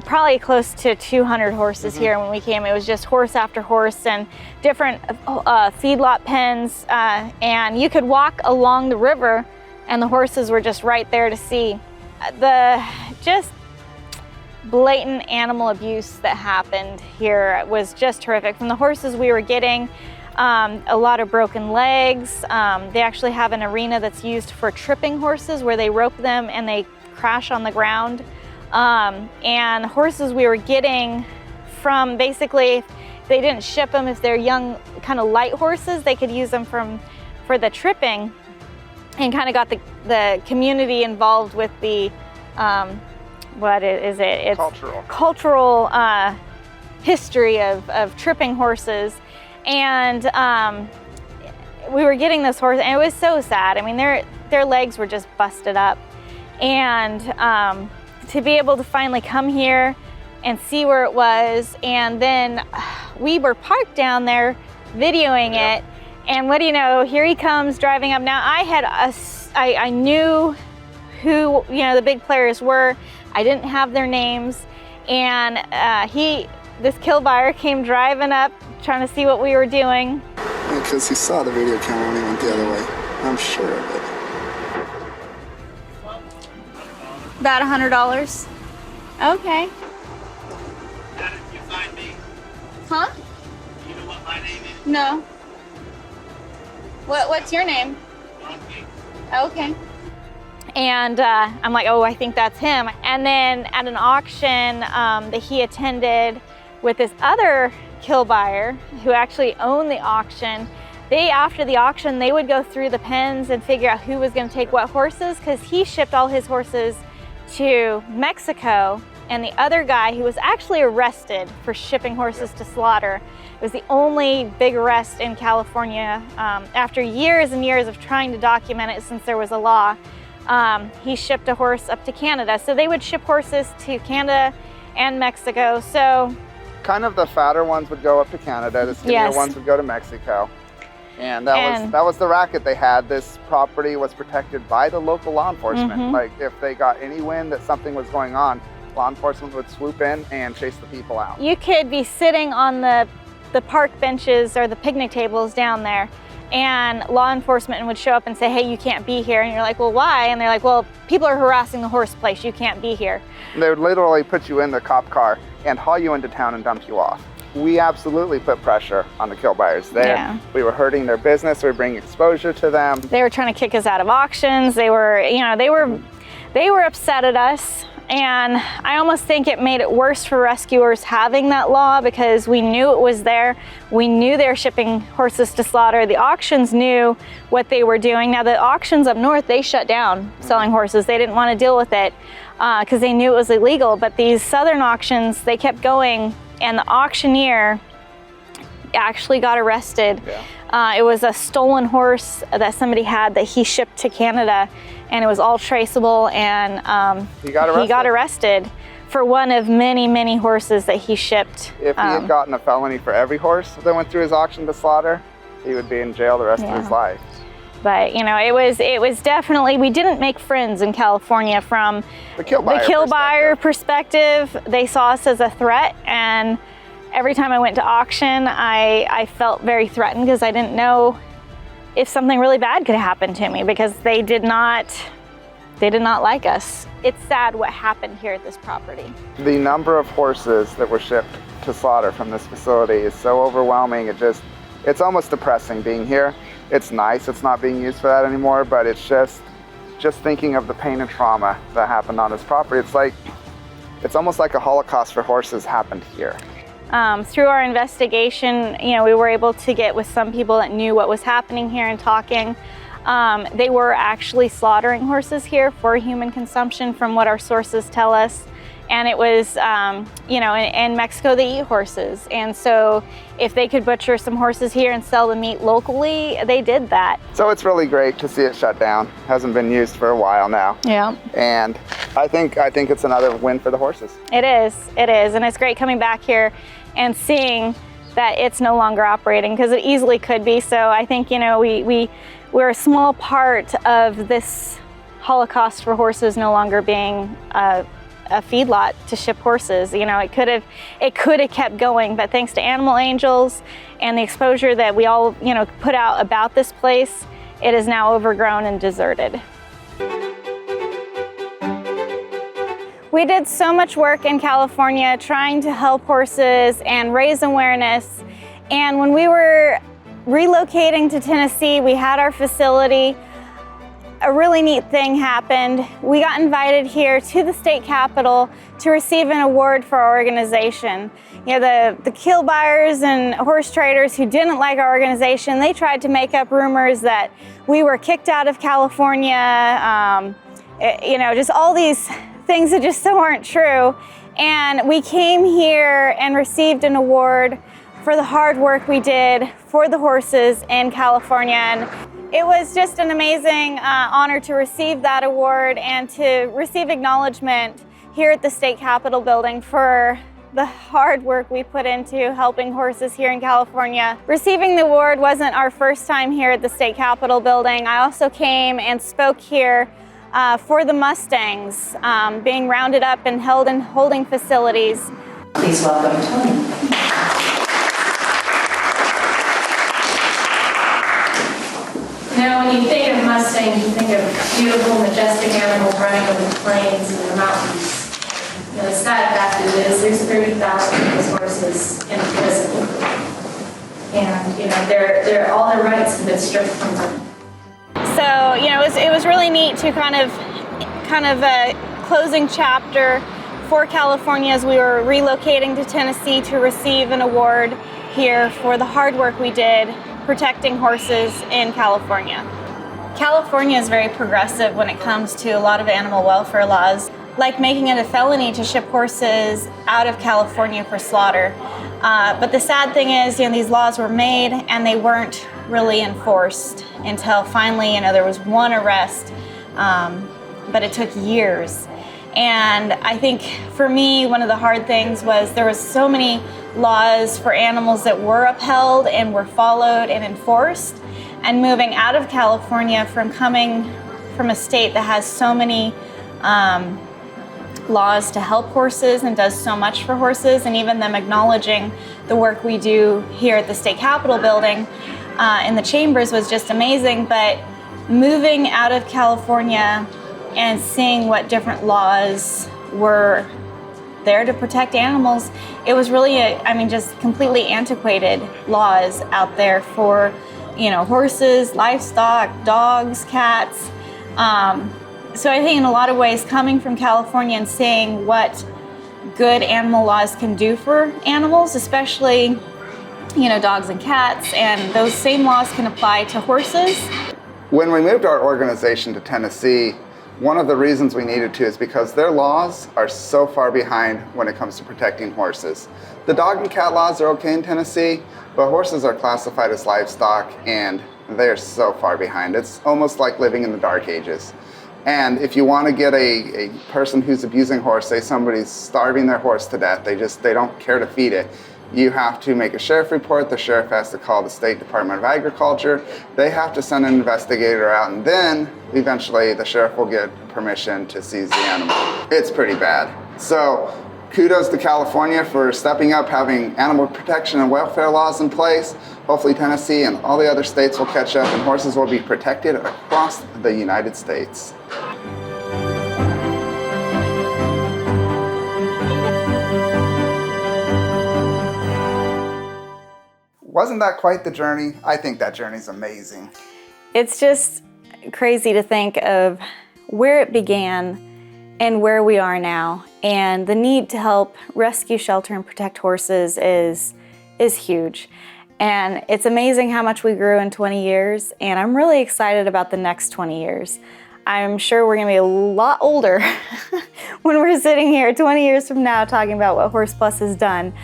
probably close to 200 horses here when we came. It was just horse after horse and different feedlot pens, and you could walk along the river and the horses were just right there to see. The just blatant animal abuse that happened here was just horrific. From the horses we were getting, a lot of broken legs. They actually have an arena that's used for tripping horses where they rope them and they crash on the ground. And horses we were getting from, basically, they didn't ship them if they're young, kind of light horses, they could use them for the tripping, and kind of got the community involved with the, what is it? It's cultural history of tripping horses. And we were getting this horse, and it was so sad. I mean, their legs were just busted up. And to be able to finally come here and see where it was, and then we were parked down there videoing it, and what do you know, here he comes driving up. Now I knew who, you know, the big players were. I didn't have their names, and this kill buyer came driving up trying to see what we were doing. Because he saw the video camera when he went the other way. I'm sure of it. About $100. Okay. You find me? Huh? You know what my name is? No. What's your name? Okay. And I'm like, oh, I think that's him. And then at an auction that he attended with this other kill buyer who actually owned the auction, After the auction, they would go through the pens and figure out who was going to take what horses, because he shipped all his horses to Mexico, and the other guy, who was actually arrested for shipping horses to slaughter, it was the only big arrest in California after years and years of trying to document it since there was a law. He shipped a horse up to Canada. So they would ship horses to Canada and Mexico. So kind of the fatter ones would go up to Canada, the skinnier ones would go to Mexico. And that was the racket they had. This property was protected by the local law enforcement. Like if they got any wind that something was going on, law enforcement would swoop in and chase the people out. You could be sitting on the park benches or the picnic tables down there, and law enforcement would show up and say, hey, you can't be here. And you're like, well, why? And they're like, well, people are harassing the horse place. You can't be here. And they would literally put you in the cop car and haul you into town and dump you off. We absolutely put pressure on the kill buyers there. We were hurting their business. We were bringing exposure to them. They were trying to kick us out of auctions. They were upset at us. And I almost think it made it worse for rescuers having that law, because we knew it was there. We knew they were shipping horses to slaughter. The auctions knew what they were doing. Now the auctions up north, they shut down selling horses. They didn't want to deal with it because they knew it was illegal. But these southern auctions, they kept going, and the auctioneer actually got arrested. It was a stolen horse that somebody had that he shipped to Canada, and it was all traceable, and he got arrested for one of many, many horses that he shipped. If he had gotten a felony for every horse that went through his auction to slaughter, he would be in jail the rest of his life. But it was definitely, we didn't make friends in California from the kill buyer perspective. They saw us as a threat, and every time I went to auction, I felt very threatened, because I didn't know if something really bad could happen to me, because they did not like us. It's sad what happened here at this property. The number of horses that were shipped to slaughter from this facility is so overwhelming. It's almost depressing being here. It's nice it's not being used for that anymore, but it's just thinking of the pain and trauma that happened on this property. It's almost like a Holocaust for horses happened here. Through our investigation, we were able to get with some people that knew what was happening here and talking. They were actually slaughtering horses here for human consumption, from what our sources tell us. And it was, in Mexico they eat horses. And so if they could butcher some horses here and sell the meat locally, they did that. So it's really great to see it shut down. Hasn't been used for a while now. Yeah. And I think it's another win for the horses. It is. And it's great coming back here and seeing that it's no longer operating, because it easily could be. So I think, we're a small part of this Holocaust for horses no longer being a feedlot to ship horses. It could have kept going, but thanks to Animal Angels and the exposure that we all, put out about this place, it is now overgrown and deserted. We did so much work in California trying to help horses and raise awareness. And when we were relocating to Tennessee, we had our facility. A really neat thing happened. We got invited here to the state capitol to receive an award for our organization. The kill buyers and horse traders who didn't like our organization, they tried to make up rumors that we were kicked out of California, just all these things that just so aren't true. And we came here and received an award for the hard work we did for the horses in California. And it was just an amazing honor to receive that award and to receive acknowledgement here at the State Capitol building for the hard work we put into helping horses here in California. Receiving the award wasn't our first time here at the State Capitol building. I also came and spoke here for the Mustangs being rounded up and held in holding facilities. Please welcome Tony. Now, when you think of Mustangs, you think of beautiful, majestic animals running over the plains and the mountains. The sad fact is there's 30,000 of those horses in prison. And, they're all their rights have been stripped from them. So, it was really neat to kind of a closing chapter for California as we were relocating to Tennessee to receive an award here for the hard work we did protecting horses in California. California is very progressive when it comes to a lot of animal welfare laws, like making it a felony to ship horses out of California for slaughter. But the sad thing is, these laws were made and they weren't really enforced until finally, there was one arrest, but it took years. And I think for me, one of the hard things was there was so many laws for animals that were upheld and were followed and enforced. And moving out of California, from coming from a state that has so many laws to help horses and does so much for horses, and even them acknowledging the work we do here at the state capitol building in the chambers was just amazing. But moving out of California and seeing what different laws were there to protect animals, it was really, just completely antiquated laws out there for, horses, livestock, dogs, cats. So I think in a lot of ways, coming from California and seeing what good animal laws can do for animals, especially, dogs and cats, and those same laws can apply to horses. When we moved our organization to Tennessee, one of the reasons we needed to is because their laws are so far behind when it comes to protecting horses. The dog and cat laws are okay in Tennessee, but horses are classified as livestock and they're so far behind. It's almost like living in the dark ages. And if you want to get a person who's abusing horse, say somebody's starving their horse to death, they don't care to feed it, you have to make a sheriff report. The sheriff has to call the State Department of Agriculture. They have to send an investigator out, and then eventually the sheriff will get permission to seize the animal. It's pretty bad. So kudos to California for stepping up, having animal protection and welfare laws in place. Hopefully Tennessee and all the other states will catch up and horses will be protected across the United States. Wasn't that quite the journey? I think that journey's amazing. It's just crazy to think of where it began and where we are now. And the need to help rescue, shelter, and protect horses is huge. And it's amazing how much we grew in 20 years. And I'm really excited about the next 20 years. I'm sure we're gonna be a lot older when we're sitting here 20 years from now talking about what Horse Plus has done.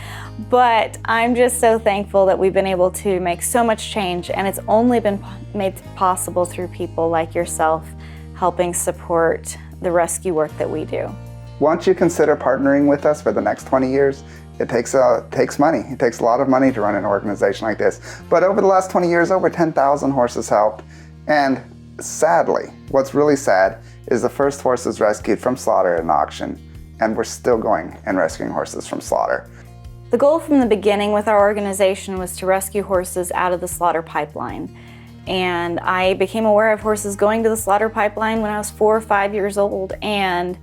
But I'm just so thankful that we've been able to make so much change, and it's only been made possible through people like yourself helping support the rescue work that we do. Once you consider partnering with us for the next 20 years, it takes money. It takes a lot of money to run an organization like this. But over the last 20 years, over 10,000 horses helped. And sadly, what's really sad is the first horses rescued from slaughter at an auction, and we're still going and rescuing horses from slaughter. The goal from the beginning with our organization was to rescue horses out of the slaughter pipeline. And I became aware of horses going to the slaughter pipeline when I was 4 or 5 years old, and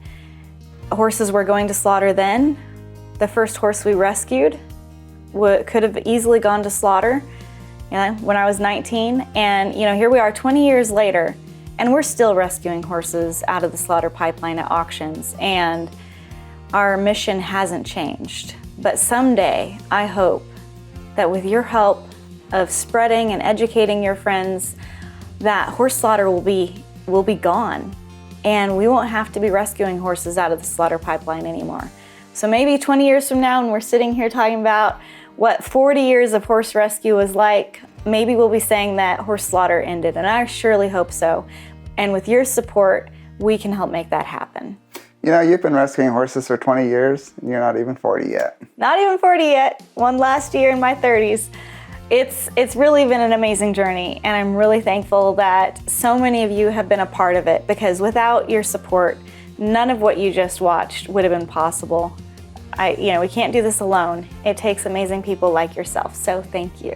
horses were going to slaughter then. The first horse we rescued could have easily gone to slaughter when I was 19. And here we are 20 years later, and we're still rescuing horses out of the slaughter pipeline at auctions. And our mission hasn't changed. But someday, I hope that with your help of spreading and educating your friends, that horse slaughter will be gone, and we won't have to be rescuing horses out of the slaughter pipeline anymore. So maybe 20 years from now, when we're sitting here talking about what 40 years of horse rescue was like, maybe we'll be saying that horse slaughter ended, and I surely hope so. And with your support, we can help make that happen. You've been rescuing horses for 20 years, and you're not even 40 yet. Not even 40 yet. One last year in my 30s. It's really been an amazing journey, and I'm really thankful that so many of you have been a part of it, because without your support, none of what you just watched would have been possible. We can't do this alone. It takes amazing people like yourself, so thank you.